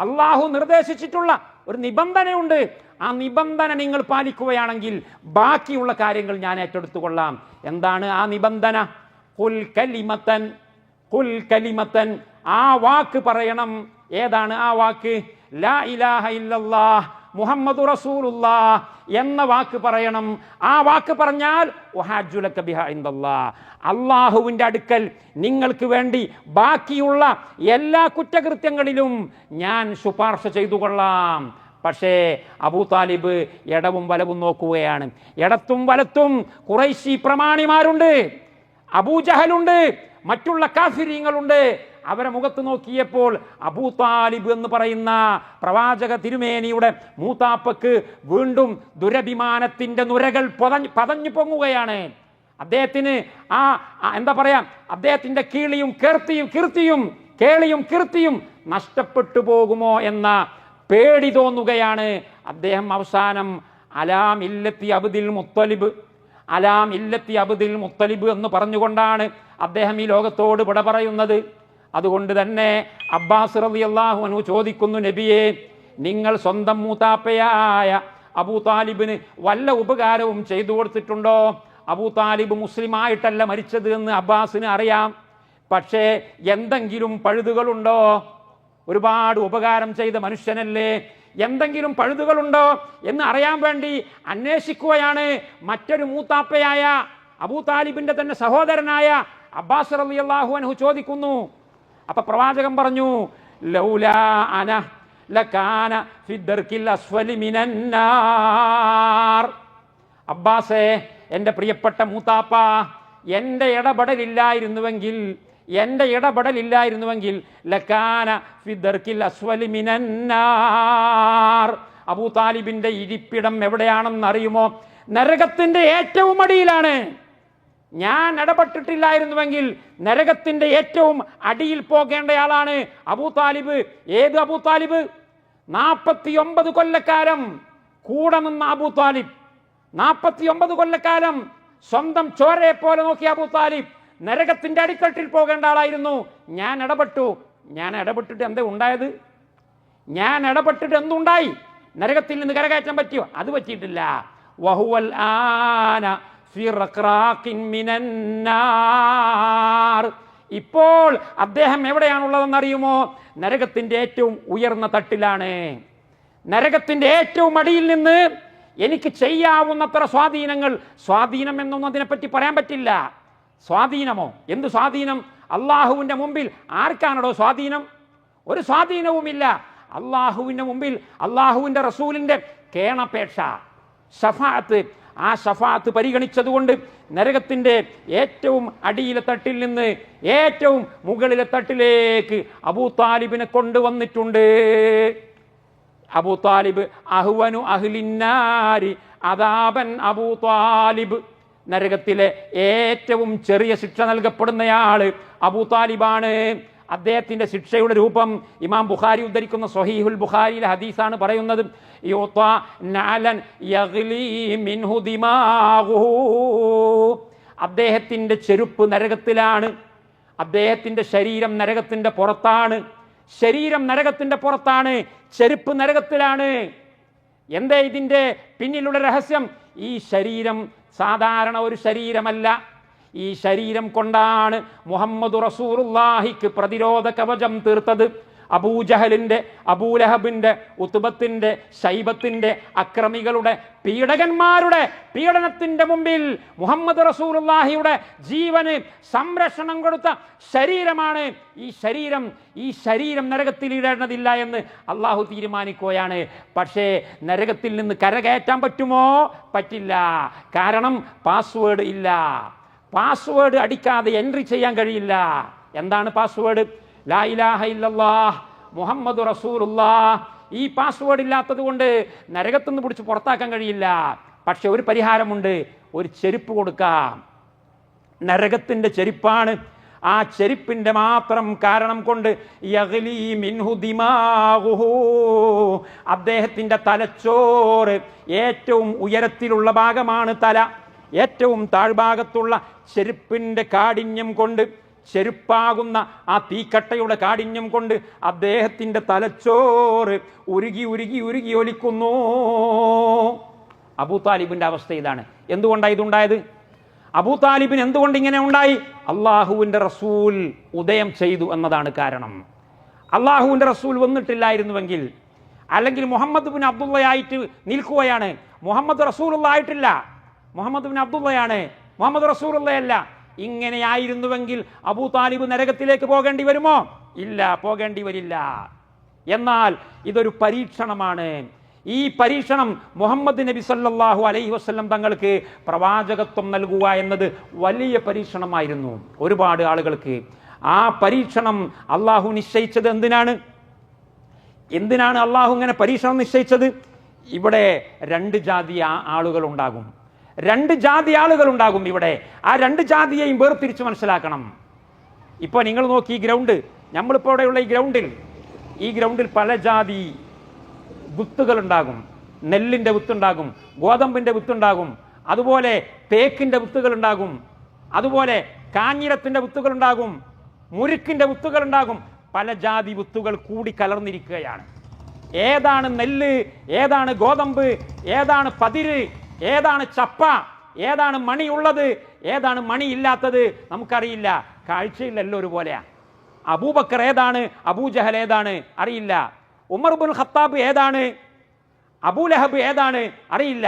അല്ലാഹു നിർദ്ദേശിച്ചിട്ടുള്ള ഒരു നിബന്ധനയുണ്ട്. ആ നിബന്ധന നിങ്ങൾ പാലിക്കുകയാണെങ്കിൽ ബാക്കിയുള്ള കാര്യങ്ങൾ ഞാൻ ഏറ്റെടുത്തുകൊള്ളാം. എന്താണ് ആ നിബന്ധന? ഖുൽ കലിമത്തൻ, ആ വാക്ക് പറയണം. ഏതാണ് ആ വാക്ക്? ലാ ഇലാഹ ഇല്ലല്ലാഹ് മുഹമ്മദു റസൂലുള്ളാഹ് എന്ന വാക്ക് പറയണം. ആ വാക്ക് പറഞ്ഞാൽ വഹാജ്ജു ലക ബിഹാ ഇൻദല്ലാഹ്, അല്ലാഹുവിൻ്റെ അടുക്കൽ നിങ്ങൾക്ക് വേണ്ടി ബാക്കിയുള്ള എല്ലാ കുറ്റകൃത്യങ്ങളിലും ഞാൻ ശുപാർശ ചെയ്തു കൊള്ളാം. പക്ഷേ അബൂ താലിബ് ഇടവും വലവും നോക്കുകയാണ്. ഇടത്തും വലത്തും ഖുറൈശി പ്രമാണിമാരുണ്ട്, അബൂജഹലുണ്ട്, മറ്റുള്ള കാഫിരീങ്ങളുണ്ട്. അവരെ മുഖത്ത് നോക്കിയപ്പോൾ അബൂ താലിബ് എന്ന് പറയുന്ന പ്രവാചക തിരുമേനിയുടെ മൂത്താപ്പക്ക് വീണ്ടും ദുരഭിമാനത്തിന്റെ നുരകൾ പതഞ്ഞു പൊങ്ങുകയാണ്. അദ്ദേഹത്തിന് എന്താ പറയാ, അദ്ദേഹത്തിന്റെ കീർത്തിയും നഷ്ടപ്പെട്ടു പോകുമോ എന്ന പേടി തോന്നുകയാണ്. അദ്ദേഹം അവസാനം അലാം ഇല്ലത്തി അബ്ദിൽ മുത്തലിബ് എന്ന് പറഞ്ഞുകൊണ്ടാണ് അദ്ദേഹം ഈ ലോകത്തോട് വിട പറയുന്നത്. അതുകൊണ്ട് തന്നെ അബ്ബാസ് റളിയല്ലാഹു അൻഹു ചോദിക്കുന്നു, നബിയെ, നിങ്ങൾ സ്വന്തം മൂത്താപ്പയായ അബൂ താലിബിന് വല്ല ഉപകാരവും ചെയ്തു കൊടുത്തിട്ടുണ്ടോ? അബൂ താലിബ് മുസ്ലിമായിട്ടല്ല മരിച്ചത് എന്ന് അബ്ബാസിന് അറിയാം. പക്ഷേ എന്തെങ്കിലും പഴുതുകളുണ്ടോ? ഒരുപാട് ഉപകാരം ചെയ്ത മനുഷ്യനല്ലേ, എന്തെങ്കിലും പഴുതുകളുണ്ടോ എന്ന് അറിയാൻ വേണ്ടി അന്വേഷിക്കുകയാണ്. മറ്റൊരു മൂത്താപ്പയായ അബൂ താലിബിന്റെ തന്നെ സഹോദരനായ അബ്ബാസ് റളിയല്ലാഹു അൻഹു ചോദിക്കുന്നു. അപ്പൊ പ്രവാചകൻ പറഞ്ഞു, ലൗലാ അന ലകാന ഫിദ്ദർക്കിൽ അസ്വലി മിനന്നാർ. അബ്ബാസേ, എൻ്റെ പ്രിയപ്പെട്ട മൂത്താപ്പ, എൻ്റെ ഇടപെടലില്ലായിരുന്നുവെങ്കിൽ ലകാന ഫിദ്ദർക്കിൽ അസ്വലി മിനന്നാർ. അബൂ താലിബിന്റെ ഇരിപ്പിടം എവിടെയാണെന്ന് അറിയുമോ? നരകത്തിന്റെ ഏറ്റവും അടിയിലാണ്. ഞാൻ ഇടപെട്ടിട്ടില്ലായിരുന്നുവെങ്കിൽ നരകത്തിന്റെ ഏറ്റവും അടിയിൽ പോകേണ്ടയാളാണ് അബൂ താലിബ്. ഏത് അബൂ താലിബ്? 49 കൊല്ലക്കാലം കൂടെ നിന്ന അബൂ താലിബ്, 49 കൊല്ലക്കാലം സ്വന്തം ചോരയെ പോലെ നോക്കിയ അബൂ താലിബ് നരകത്തിന്റെ അടിത്തട്ടിൽ പോകേണ്ട ആളായിരുന്നു. ഞാൻ ഇടപെട്ടിട്ട് എന്താ ഉണ്ടായത്? എന്തുണ്ടായി? നരകത്തിൽ നിന്ന് കരകയറ്റാൻ പറ്റിയോ? അത് പറ്റിയിട്ടില്ല. വഹുവൽ ആന ഫി റഖ്റാഖിൻ മിനന്നാർ. ഇപ്പോൾ അദ്ദേഹം എവിടെയാണുള്ളതെന്ന് അറിയുമോ? നരകത്തിന്റെ ഏറ്റവും ഉയർന്ന തട്ടിലാണ്. നരകത്തിന്റെ ഏറ്റവും അടിയിൽ നിന്ന് എനിക്ക് ചെയ്യാവുന്നത്ര സ്വാധീനം എന്നൊന്നും അതിനെപ്പറ്റി പറയാൻ പറ്റില്ല. സ്വാധീനമോ? എന്ത് സ്വാധീനം? അള്ളാഹുവിന്റെ മുമ്പിൽ ആർക്കാണോ സ്വാധീനം? ഒരു സ്വാധീനവുമില്ല. അള്ളാഹുവിന്റെ മുമ്പിൽ അള്ളാഹുവിന്റെ റസൂലിന്റെ കേണപേക്ഷ, ശഫാഅത്ത്, ആ ശഫാഅത്ത് പരിഗണിച്ചതുകൊണ്ട് നരകത്തിന്റെ ഏറ്റവും അടിയിലെ തട്ടിൽ നിന്ന് ഏറ്റവും മുകളിലെ തട്ടിലേക്ക് അബൂ താലിബിനെ കൊണ്ടുവന്നിട്ടുണ്ട്. അബൂ താലിബ് അഹ്വനു അഹ്ലിന്നാരി അദാബൻ അബൂ താലിബ്. നരകത്തിലെ ഏറ്റവും ചെറിയ ശിക്ഷ നൽകപ്പെടുന്നയാള് അബൂ താലിബാണ്. അദ്ദേഹത്തിന്റെ ശിക്ഷയുടെ രൂപം ഇമാം ബുഖാരി ഉദ്ധരിക്കുന്ന സ്വഹീഹുൽ ബുഖാരിയിലെ ഹദീസാണ് പറയുന്നത്, അദ്ദേഹത്തിന്റെ ചെരുപ്പ് നരകത്തിലാണ്, അദ്ദേഹത്തിന്റെ ശരീരം നരകത്തിന്റെ പുറത്താണ്, ശരീരം നരകത്തിന്റെ പുറത്താണ്, ചെരുപ്പ് നരകത്തിലാണ്. എന്താ ഇതിന്റെ പിന്നിലുള്ള രഹസ്യം? ഈ ശരീരം സാധാരണ ഒരു ശരീരമല്ല. ഈ ശരീരം കൊണ്ടാണ് മുഹമ്മദ് റസൂലുള്ളാഹിക്ക് പ്രതിരോധ കവചം തീർത്തത്. അബൂജഹലിന്റെ, അബൂലഹബിന്റെ, ഉത്ബത്തിന്റെ, ശൈബത്തിന്റെ, അക്രമികളുടെ, പീഡകന്മാരുടെ പീഡനത്തിന്റെ മുമ്പിൽ മുഹമ്മദ് റസൂലുള്ളാഹിയുടെ ജീവന് സംരക്ഷണം കൊടുത്ത ശരീരമാണ് ഈ ശരീരം നരകത്തിൽ ഇടേണ്ടതില്ല എന്ന് അള്ളാഹു തീരുമാനിക്കുകയാണ്. പക്ഷേ നരകത്തിൽ നിന്ന് കരകയറ്റാൻ പറ്റുമോ? പറ്റില്ല. കാരണം പാസ്വേഡ് ഇല്ല. പാസ്വേഡ് അടിക്കാതെ എൻട്രി ചെയ്യാൻ കഴിയില്ല. എന്താണ് പാസ്വേഡ്? ലാ ഇലാഹ ഇല്ലല്ലാഹ് മുഹമ്മദ് റസൂലുള്ളാഹ്. ഈ പാസ്വേഡ് ഇല്ലാത്തത് കൊണ്ട് നരകത്തുനിന്ന് പിടിച്ച് പുറത്താക്കാൻ കഴിയില്ല. പക്ഷെ ഒരു പരിഹാരമുണ്ട്, ഒരു ചെരുപ്പ് കൊടുക്കാം. നരകത്തിന്റെ ചെരുപ്പാണ്. ആ ചെരുപ്പിന്റെ മാത്രം കാരണം കൊണ്ട് യഗ്ലി മിൻഹു ദിമാഗുഹു, അദ്ദേഹത്തിന്റെ തലച്ചോറ്, ഏറ്റവും ഉയരത്തിലുള്ള ഭാഗമാണ് തല, ഏറ്റവും താഴ്ഭാഗത്തുള്ള ചെരുപ്പിന്റെ കാഠിന്യം കൊണ്ട്, ചെരുപ്പാകുന്ന ആ തീക്കട്ടയുടെ കാഠിന്യം കൊണ്ട് അദ്ദേഹത്തിന്റെ തലച്ചോറ് ഉരുകി ഉരുകി ഉരുകി ഒലിക്കുന്നു. അബൂ താലിബിന്റെ അവസ്ഥ ഇതാണ്. എന്തുകൊണ്ടാണ് ഇതുണ്ടായത്? അബൂ താലിബിന് എന്തുകൊണ്ട് ഇങ്ങനെ ഉണ്ടായി? അള്ളാഹുവിന്റെ റസൂൽ ഉദയം ചെയ്തു എന്നതാണ് കാരണം. അള്ളാഹുവിന്റെ റസൂൽ വന്നിട്ടില്ലായിരുന്നുവെങ്കിൽ, അല്ലെങ്കിൽ മുഹമ്മദ് ബിൻ അബ്ദുള്ളയായിട്ട് നിൽക്കുകയാണ്, മുഹമ്മദ് റസൂലുള്ള ആയിട്ടില്ല, മുഹമ്മദ് ബിൻ അബ്ദുള്ളയാണ്, മുഹമ്മദ് റസൂലുള്ളയല്ല, ഇങ്ങനെയായിരുന്നുവെങ്കിൽ അബൂ താലിബ് നരകത്തിലേക്ക് പോകേണ്ടി വരുമോ? ഇല്ല, പോകേണ്ടി വരില്ല. എന്നാൽ ഇതൊരു പരീക്ഷണമാണ്. ഈ പരീക്ഷണം മുഹമ്മദ് നബി സല്ലല്ലാഹു അലൈഹി വസല്ലം തങ്ങൾക്ക് പ്രവാചകത്വം നൽകുക എന്നത് വലിയ പരീക്ഷണമായിരുന്നു ഒരുപാട് ആളുകൾക്ക്. ആ പരീക്ഷണം അള്ളാഹു നിശ്ചയിച്ചത് എന്തിനാണ് അള്ളാഹു ഇങ്ങനെ പരീക്ഷണം നിശ്ചയിച്ചത്? ഇവിടെ രണ്ട് ജാതി ആളുകൾ ഉണ്ടാകും. ഇവിടെ ആ രണ്ട് ജാതിയെയും വേർതിരിച്ച് മനസ്സിലാക്കണം. ഇപ്പൊ നിങ്ങൾ നോക്കി, ഈ ഗ്രൗണ്ട്, നമ്മളിപ്പോൾ ഇവിടെയുള്ള ഈ ഗ്രൗണ്ടിൽ പല ജാതി വിത്തുകൾ ഉണ്ടാകും. നെല്ലിന്റെ വിത്തുണ്ടാകും, ഗോതമ്പിന്റെ വിത്തുണ്ടാകും, അതുപോലെ തേക്കിന്റെ വിത്തുകൾ ഉണ്ടാകും, അതുപോലെ കാഞ്ഞിരത്തിന്റെ വിത്തുകൾ ഉണ്ടാകും, മുരുക്കിന്റെ വിത്തുകൾ ഉണ്ടാകും. പല ജാതി വിത്തുകൾ കൂടി കലർന്നിരിക്കുകയാണ്. ഏതാണ് നെല്ല്, ഏതാണ് ഗോതമ്പ്, ഏതാണ് പതിര്, ഏതാണ് ചപ്പ, ഏതാണ് മണിയുള്ളത്, ഏതാണ് മണിയില്ലാത്തത് നമുക്കറിയില്ല. കാഴ്ചയിലെല്ലാം ഒരുപോലെയാ. അബൂബക്കർ ഏതാണ്, അബൂജഹൽ ഏതാണ് അറിയില്ല. ഉമർ ബിൻ ഖത്താബ് ഏതാണ്, അബൂലഹബ് ഏതാണ് അറിയില്ല.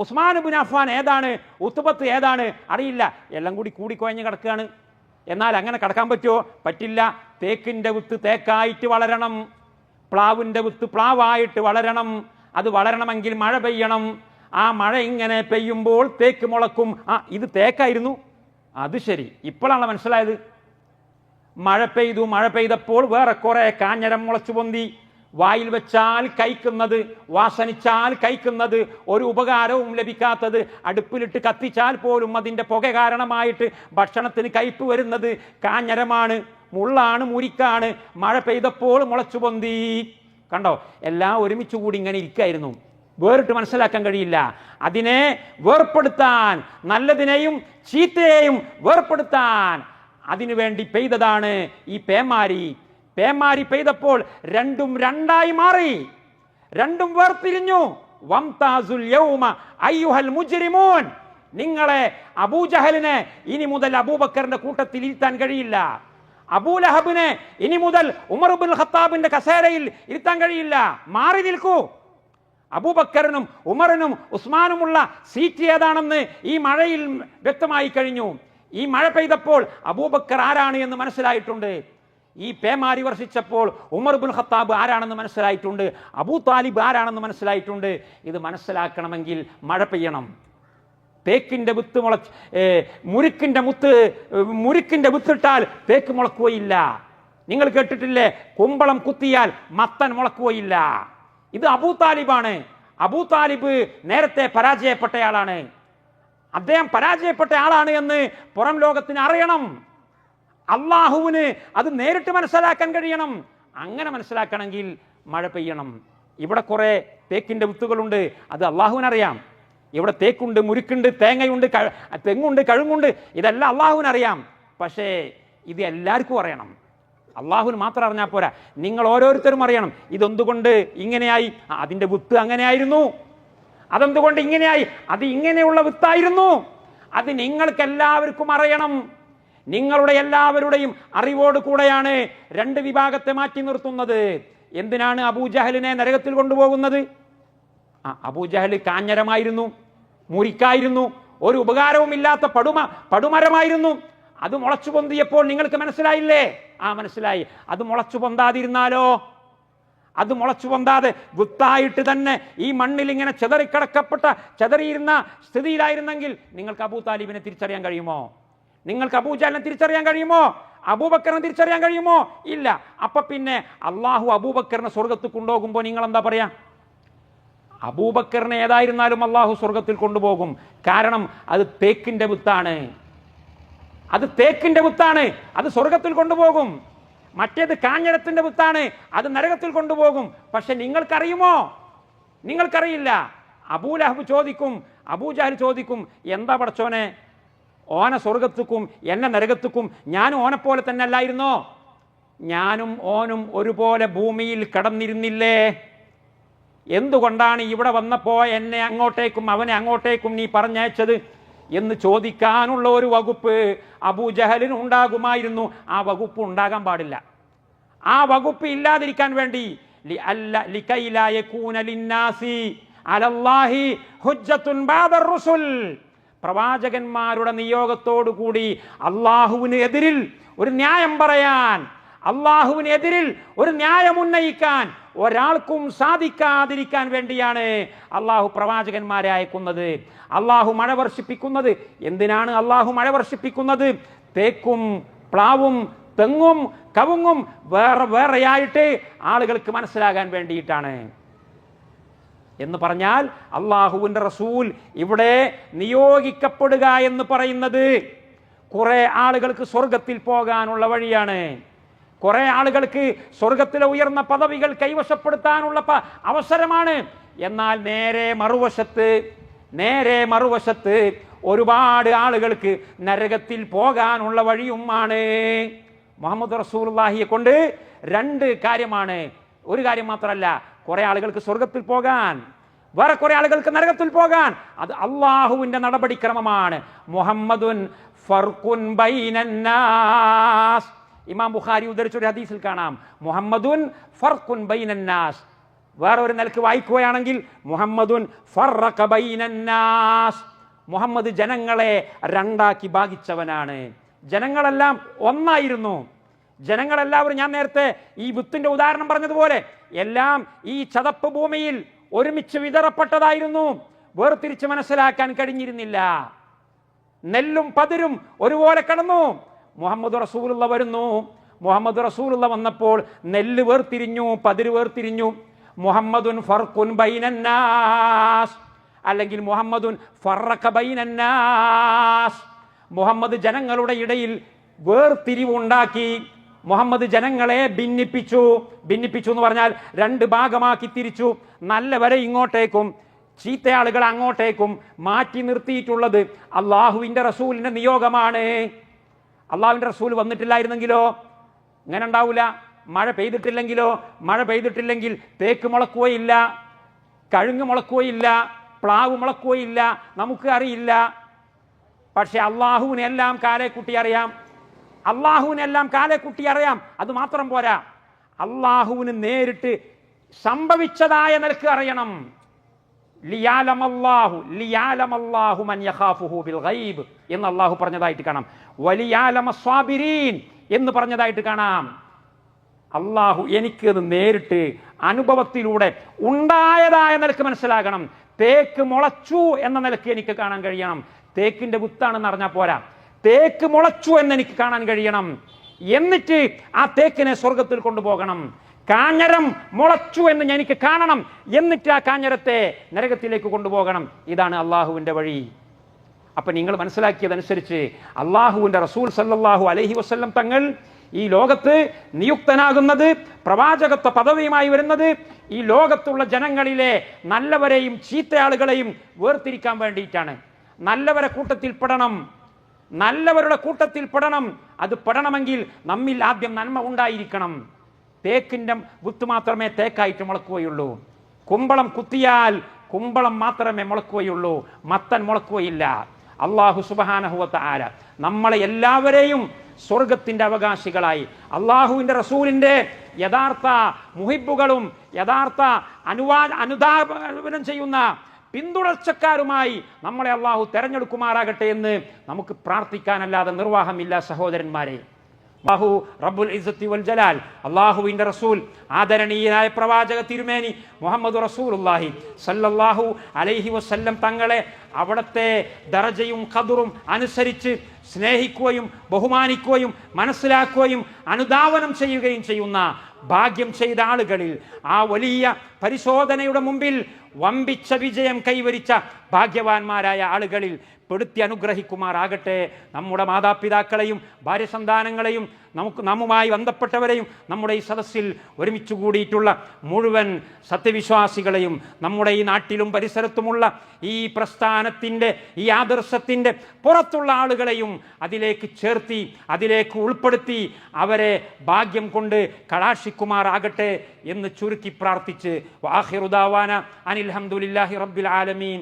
ഉസ്മാൻ ബിൻ അഫ്ഫാൻ ഏതാണ്, ഉത്ബത്ത് ഏതാണ് അറിയില്ല. എല്ലാം കൂടി കൂടിക്കുഴഞ്ഞ് കിടക്കുകയാണ്. എന്നാൽ അങ്ങനെ കിടക്കാൻ പറ്റുമോ? പറ്റില്ല. തേക്കിന്റെ വിത്ത് തേക്കായിട്ട് വളരണം, പ്ലാവിന്റെ വിത്ത് പ്ലാവായിട്ട് വളരണം. അത് വളരണമെങ്കിൽ മഴ പെയ്യണം. ആ മഴ ഇങ്ങനെ പെയ്യുമ്പോൾ തേക്ക് മുളക്കും. ഇത് തേക്കായിരുന്നു, അത് ശരി, ഇപ്പോഴാണ് മനസ്സിലായത്. മഴ പെയ്തപ്പോൾ വേറെ കുറെ കാഞ്ഞരം മുളച്ചു പൊന്തി. വായിൽ വെച്ചാൽ കഴിക്കുന്നത്, വാസനിച്ചാൽ കഴിക്കുന്നത്, ഒരു ഉപകാരവും ലഭിക്കാത്തത്, അടുപ്പിലിട്ട് കത്തിച്ചാൽ പോലും അതിൻ്റെ പുക കാരണമായിട്ട് ഭക്ഷണത്തിന് കയ്പ് വരുന്നത് കാഞ്ഞരമാണ്, മുള്ളാണ്, മുരിക്കാണ്. മഴ പെയ്തപ്പോൾ മുളച്ചു പൊന്തി. കണ്ടോ, എല്ലാം ഒരുമിച്ച് കൂടി ഇങ്ങനെ ഇരിക്കായിരുന്നു. വേറിട്ട് മനസ്സിലാക്കാൻ കഴിയില്ല. അതിനെ വേർപ്പെടുത്താൻ, നല്ലതിനെയും ചീത്തയെയും വേർപ്പെടുത്താൻ അതിനുവേണ്ടി പെയ്തതാണ് ഈ പേമാരി. പേമാരി പെയ്തപ്പോൾ രണ്ടും രണ്ടായി മാറി, രണ്ടും വേർപിരിഞ്ഞു. വംതാസുൽ യൗമ അയ്യുഹൽ മുജ്രിമൂൻ, നിങ്ങളെ അബൂജഹലിനെ ഇനി മുതൽ അബൂബക്കറിന്റെ കൂട്ടത്തിൽ ഇരുത്താൻ കഴിയില്ല. അബൂലഹബിനെ ഇനി മുതൽ ഉമർ ഇബ്നുൽ ഖത്താബിന്റെ കസേരയിൽ ഇരുത്താൻ കഴിയില്ല. മാറി നിൽക്കൂ. അബൂബക്കറിനും ഉമറിനും ഉസ്മാനുമുള്ള സീറ്റ് ഏതാണെന്ന് ഈ മഴയിൽ വ്യക്തമായി കഴിഞ്ഞു. ഈ മഴ പെയ്തപ്പോൾ അബൂബക്കർ ആരാണ് എന്ന് മനസ്സിലായിട്ടുണ്ട്. ഈ പേമാരി വർഷിച്ചപ്പോൾ ഉമർ ഇബ്നുൽ ഖത്താബ് ആരാണെന്ന് മനസ്സിലായിട്ടുണ്ട്. അബൂ താലിബ് ആരാണെന്ന് മനസ്സിലായിട്ടുണ്ട്. ഇത് മനസ്സിലാക്കണമെങ്കിൽ മഴ പെയ്യണം. തേക്കിന്റെ വിത്ത് മുരുക്കിന്റെ വിത്തിട്ടാൽ തേക്ക് മുളക്കുകയില്ല. നിങ്ങൾ കേട്ടിട്ടില്ലേ, കുമ്പളം കുത്തിയാൽ മത്തൻ മുളക്കുകയില്ല. ഇത് അബൂ താലിബാണ്. അബൂ താലിബ് നേരത്തെ പരാജയപ്പെട്ടയാളാണ്. അദ്ദേഹം പരാജയപ്പെട്ട ആളാണ് എന്ന് പുറം ലോകത്തിന് അറിയണം. അള്ളാഹുവിന് അത് നേരിട്ട് മനസ്സിലാക്കാൻ കഴിയണം. അങ്ങനെ മനസ്സിലാക്കണമെങ്കിൽ മഴ പെയ്യണം. ഇവിടെ കുറെ തേക്കിന്റെ വിത്തുകളുണ്ട്, അത് അള്ളാഹുവിനറിയാം. ഇവിടെ തേക്കുണ്ട്, മുരുക്കുണ്ട്, തേങ്ങയുണ്ട്, തെങ്ങുണ്ട്, കഴുങ്ങുണ്ട്, ഇതെല്ലാം അള്ളാഹുവിനറിയാം. പക്ഷേ ഇത് എല്ലാവർക്കും അറിയണം. അള്ളാഹുവിന് മാത്രം അറിഞ്ഞാൽ പോരാ, നിങ്ങൾ ഓരോരുത്തരും അറിയണം. ഇതെന്തുകൊണ്ട് ഇങ്ങനെയായി? അതിന്റെ വിത്ത് അങ്ങനെയായിരുന്നു. അതെന്തുകൊണ്ട് ഇങ്ങനെയായി? അത് ഇങ്ങനെയുള്ള വിത്തായിരുന്നു. അത് നിങ്ങൾക്ക് എല്ലാവർക്കും അറിയണം. നിങ്ങളുടെ എല്ലാവരുടെയും അറിവോട് കൂടെയാണ് രണ്ട് വിഭാഗത്തെ മാറ്റി നിർത്തുന്നത്. എന്തിനാണ് അബൂജഹലിനെ നരകത്തിൽ കൊണ്ടുപോകുന്നത്? അബൂജഹൽ കാഞ്ഞരമായിരുന്നു, മുരിക്കായിരുന്നു, ഒരു ഉപകാരവുമില്ലാത്ത പടുമരമായിരുന്നു. അത് മുളച്ചു പൊന്തിയപ്പോൾ നിങ്ങൾക്ക് മനസ്സിലായില്ലേ? മനസ്സിലായി. അത് മുളച്ചു പൊന്താതിരുന്നാലോ? അത് മുളച്ചു പൊന്താതെ വിത്തായിട്ട് തന്നെ ഈ മണ്ണിൽ ഇങ്ങനെ ചെതറിയിരുന്ന സ്ഥിതിയിലായിരുന്നെങ്കിൽ നിങ്ങൾക്ക് അബൂ താലിബിനെ തിരിച്ചറിയാൻ കഴിയുമോ? നിങ്ങൾക്ക് അബൂജഹലിനെ തിരിച്ചറിയാൻ കഴിയുമോ? അബൂബക്കറിനെ തിരിച്ചറിയാൻ കഴിയുമോ? ഇല്ല. അപ്പൊ പിന്നെ അള്ളാഹു അബൂബക്കറിനെ സ്വർഗത്തിൽ കൊണ്ടുപോകുമ്പോൾ നിങ്ങൾ എന്താ പറയാ? അബൂബക്കറിനെ ഏതായിരുന്നാലും അള്ളാഹു സ്വർഗത്തിൽ കൊണ്ടുപോകും. കാരണം അത് തേക്കിന്റെ വിത്താണ്. അത് തേക്കിന്റെ വിത്താണ്, അത് സ്വർഗത്തിൽ കൊണ്ടുപോകും. മറ്റേത് കാഞ്ഞിരത്തിന്റെ വിത്താണ്, അത് നരകത്തിൽ കൊണ്ടുപോകും. പക്ഷെ നിങ്ങൾക്കറിയുമോ? നിങ്ങൾക്കറിയില്ല. അബൂലഹബ് ചോദിക്കും, അബൂജഹൽ ചോദിക്കും, എന്താ പടച്ചോനെ, ഓന സ്വർഗത്തുക്കും എന്നെ നരകത്തുക്കും, ഞാനും ഓനെപ്പോലെ തന്നെ അല്ലായിരുന്നോ? ഞാനും ഓനും ഒരുപോലെ ഭൂമിയിൽ കടന്നിരുന്നില്ലേ? എന്തുകൊണ്ടാണ് ഇവിടെ വന്നപ്പോ എന്നെ അങ്ങോട്ടേക്കും അവനെ അങ്ങോട്ടേക്കും നീ പറഞ്ഞയച്ചത് എന്ന് ചോദിക്കാനുള്ള ഒരു വകുപ്പ് അബൂജഹലിന് ഉണ്ടാകുമായിരുന്നു. ആ വകുപ്പ് ഉണ്ടാകാൻ പാടില്ല. ആ വകുപ്പ് ഇല്ലാതിരിക്കാൻ വേണ്ടി പ്രവാചകന്മാരുടെ നിയോഗത്തോടു കൂടി അള്ളാഹുവിന് എതിരിൽ ഒരു ന്യായം പറയാൻ, അള്ളാഹുവിനെതിരിൽ ഒരു ന്യായം ഉന്നയിക്കാൻ ഒരാൾക്കും സാധിക്കാതിരിക്കാൻ വേണ്ടിയാണ് അള്ളാഹു പ്രവാചകന്മാരെ അയക്കുന്നത്. അള്ളാഹു മഴ വർഷിപ്പിക്കുന്നത് എന്തിനാണ്? അള്ളാഹു മഴ വർഷിപ്പിക്കുന്നത് തേക്കും പ്ലാവും തെങ്ങും കവുങ്ങും വേറെ വേറെയായിട്ട് ആളുകൾക്ക് മനസ്സിലാകാൻ വേണ്ടിയിട്ടാണ്. എന്ന് പറഞ്ഞാൽ അള്ളാഹുവിന്റെ റസൂൽ ഇവിടെ നിയോഗിക്കപ്പെടുക എന്ന് പറയുന്നത് കുറെ ആളുകൾക്ക് സ്വർഗത്തിൽ പോകാനുള്ള വഴിയാണ്. കുറെ ആളുകൾക്ക് സ്വർഗത്തിലെ ഉയർന്ന പദവികൾ കൈവശപ്പെടുത്താനുള്ള അവസരമാണ്. എന്നാൽ നേരെ മറുവശത്ത് ഒരുപാട് ആളുകൾക്ക് നരകത്തിൽ പോകാനുള്ള വഴിയുമാണ്. മുഹമ്മദ് റസൂലുള്ളാഹിയെ കൊണ്ട് രണ്ട് കാര്യമാണ്. ഒരു കാര്യം മാത്രമല്ല, കുറെ ആളുകൾക്ക് സ്വർഗത്തിൽ പോകാൻ, വേറെ കുറെ ആളുകൾക്ക് നരകത്തിൽ പോകാൻ. അത് അള്ളാഹുവിന്റെ നടപടിക്രമമാണ്. മുഹമ്മദുൻ ഫർഖുൻ ബൈനന്നാസ്. ഇമാം ബുഖാരി ഉദ്ധരിച്ചൊരു ഹദീസിൽ കാണാം, മുഹമ്മദുൻ ഫർഖുൻ ബൈനന്നാസ്. വേറെ ഒരു നിലക്ക് വായിക്കുകയാണെങ്കിൽ മുഹമ്മദുൻ ഫറഖ ബൈനന്നാസ്. മുഹമ്മദ് ജനങ്ങളെ രണ്ടാക്കി ഭാഗിച്ചവനാണ്. ജനങ്ങളെല്ലാം ഒന്നായിരുന്നു. ജനങ്ങളെല്ലാവരും, ഞാൻ നേരത്തെ ഈ വിത്തിന്റെ ഉദാഹരണം പറഞ്ഞതുപോലെ, എല്ലാം ഈ ചതപ്പ് ഭൂമിയിൽ ഒരുമിച്ച് വിതറപ്പെട്ടതായിരുന്നു. വേർതിരിച്ച് മനസ്സിലാക്കാൻ കഴിഞ്ഞിരുന്നില്ല. നെല്ലും പതിരും ഒരുപോലെ കടന്നു. മുഹമ്മദ് റസൂലുള്ള വരുന്നു. മുഹമ്മദ് റസൂലുള്ള വന്നപ്പോൾ നെല്ല് വേർതിരിഞ്ഞു, പതിര് വേർതിരിഞ്ഞു. മുഹമ്മദുൻ ഫർഖുൻ ബൈനന്നാസ്, അല്ലെങ്കിൽ മുഹമ്മദുൻ ഫറഖ ബൈനന്നാസ്. മുഹമ്മദ് ജനങ്ങളുടെ ഇടയിൽ വേർതിരിവുണ്ടാക്കി. മുഹമ്മദ് ജനങ്ങളെ ഭിന്നിപ്പിച്ചു എന്ന് പറഞ്ഞാൽ രണ്ട് ഭാഗമാക്കി തിരിച്ചു. നല്ലവരെ ഇങ്ങോട്ടേക്കും ചീത്തയാളുകൾ അങ്ങോട്ടേക്കും മാറ്റി നിർത്തിയിട്ടുള്ളത് അള്ളാഹുവിന്റെ റസൂലിന്റെ നിയോഗമാണ്. അള്ളാഹുവിന്റെ റസൂൽ വന്നിട്ടില്ലായിരുന്നെങ്കിലോ ഇങ്ങനെ ഉണ്ടാവില്ല. മഴ പെയ്തിട്ടില്ലെങ്കിൽ തേക്ക് മുളക്കുകയില്ല, കഴുങ്ങ് മുളക്കുകയില്ല, പ്ലാവ് മുളക്കുകയില്ല, നമുക്ക് അറിയില്ല. പക്ഷെ അള്ളാഹുവിനെല്ലാം കാലേക്കുട്ടി അറിയാം. അത് മാത്രം പോരാ, അള്ളാഹുവിന് നേരിട്ട് സംഭവിച്ചതായ നിലക്ക് അറിയണം. ലിയാലമല്ലാഹു മൻ യഖാഫുഹു ബിൽ ഗൈബ് എന്ന് അള്ളാഹു പറഞ്ഞതായിട്ട് കാണാം. വലിയാലമ സ്വാബിരീൻ എന്ന് പറഞ്ഞതായിട്ട് കാണാം. അള്ളാഹു എനിക്കത് നേരിട്ട് അനുഭവത്തിലൂടെ ഉണ്ടായതായ നിലക്ക് മനസ്സിലാകണം. തേക്ക് മുളച്ചു എന്ന നിലക്ക് എനിക്ക് കാണാൻ കഴിയണം. തേക്കിന്റെ വിത്താണെന്ന് അറിഞ്ഞാൽ പോരാ, തേക്ക് മുളച്ചു എന്ന് എനിക്ക് കാണാൻ കഴിയണം. എന്നിട്ട് ആ തേക്കിനെ സ്വർഗത്തിൽ കൊണ്ടുപോകണം. കാഞ്ഞരം മുളച്ചു എന്ന് എനിക്ക് കാണണം. എന്നിട്ട് ആ കാഞ്ഞരത്തെ നരകത്തിലേക്ക് കൊണ്ടുപോകണം. ഇതാണ് അള്ളാഹുവിന്റെ വഴി. അപ്പം നിങ്ങൾ മനസ്സിലാക്കിയതനുസരിച്ച് അള്ളാഹുവിൻ്റെ റസൂൽ സല്ലല്ലാഹു അലൈഹി വസല്ലം തങ്ങൾ ഈ ലോകത്ത് നിയുക്തനാകുന്നത്, പ്രവാചകത്വ പദവിയുമായി വരുന്നത് ഈ ലോകത്തുള്ള ജനങ്ങളിലെ നല്ലവരെയും ചീത്തയാളുകളെയും വേർതിരിക്കാൻ വേണ്ടിയിട്ടാണ്. നല്ലവരുടെ കൂട്ടത്തിൽ പെടണം. അത് പെടണമെങ്കിൽ നമ്മിൽ ആദ്യം നന്മ ഉണ്ടായിരിക്കണം. തേക്കിൻ്റെ വിത്ത് മാത്രമേ തേക്കായിട്ട് മുളക്കുകയുള്ളൂ. കുമ്പളം കുത്തിയാൽ കുമ്പളം മാത്രമേ മുളക്കുകയുള്ളൂ, മത്തൻ മുളക്കുകയില്ല. അള്ളാഹു സുബ്ഹാനഹു വ തആല നമ്മളെ എല്ലാവരെയും സ്വർഗത്തിൻ്റെ അവകാശികളായി, അള്ളാഹുവിൻ്റെ റസൂലിൻ്റെ യഥാർത്ഥ മുഹിബ്ബുകളും യഥാർത്ഥ അനുധാപനം ചെയ്യുന്ന പിന്തുടർച്ചക്കാരുമായി നമ്മളെ അള്ളാഹു തെരഞ്ഞെടുക്കുമാറാകട്ടെ എന്ന് നമുക്ക് പ്രാർത്ഥിക്കാനല്ലാതെ നിർവാഹമില്ല സഹോദരന്മാരെ. അല്ലാഹു റബ്ബുൽ ഇസ്സത്തി വൽ ജലാൽ, അള്ളാഹുവിൻ്റെ റസൂൽ ആദരണീയനായ പ്രവാചക തിരുമേനി മുഹമ്മദ് റസൂലുള്ളാഹി സല്ലല്ലാഹു അലൈഹി വസല്ലം തങ്ങളെ അവിടുത്തെ ദറജയും ഖദറും അനുസരിച്ച് സ്നേഹിക്കുകയും ബഹുമാനിക്കുകയും മനസ്സിലാക്കുകയും അനുധാവനം ചെയ്യുകയും ചെയ്യുന്ന ഭാഗ്യം ചെയ്ത ആളുകളിൽ, ആ വലിയ പരിശോധനയുടെ മുമ്പിൽ വമ്പിച്ച വിജയം കൈവരിച്ച ഭാഗ്യവാന്മാരായ ആളുകളിൽ പെടുത്തി അനുഗ്രഹിക്കുമാറാകട്ടെ. നമ്മുടെ മാതാപിതാക്കളെയും ഭാര്യസന്താനങ്ങളെയും നമ്മുമായി ബന്ധപ്പെട്ടവരെയും നമ്മുടെ ഈ സദസ്സിൽ ഒരുമിച്ച് കൂടിയിട്ടുള്ള മുഴുവൻ സത്യവിശ്വാസികളെയും നമ്മുടെ ഈ നാട്ടിലും പരിസരത്തുമുള്ള ഈ പ്രസ്ഥാനത്തിൻ്റെ ഈ ആദർശത്തിൻ്റെ പുറത്തുള്ള ആളുകളെയും അതിലേക്ക് ചേർത്തി അതിലേക്ക് ഉൾപ്പെടുത്തി അവരെ ഭാഗ്യം കൊണ്ട് കടാക്ഷിക്കുമാറാകട്ടെ എന്ന് ചുരുക്കി പ്രാർത്ഥിച്ച് വാഹിറു ദഅവാന അനിൽ ഹംദുലില്ലാഹി റബ്ബിൽ ആലമീൻ.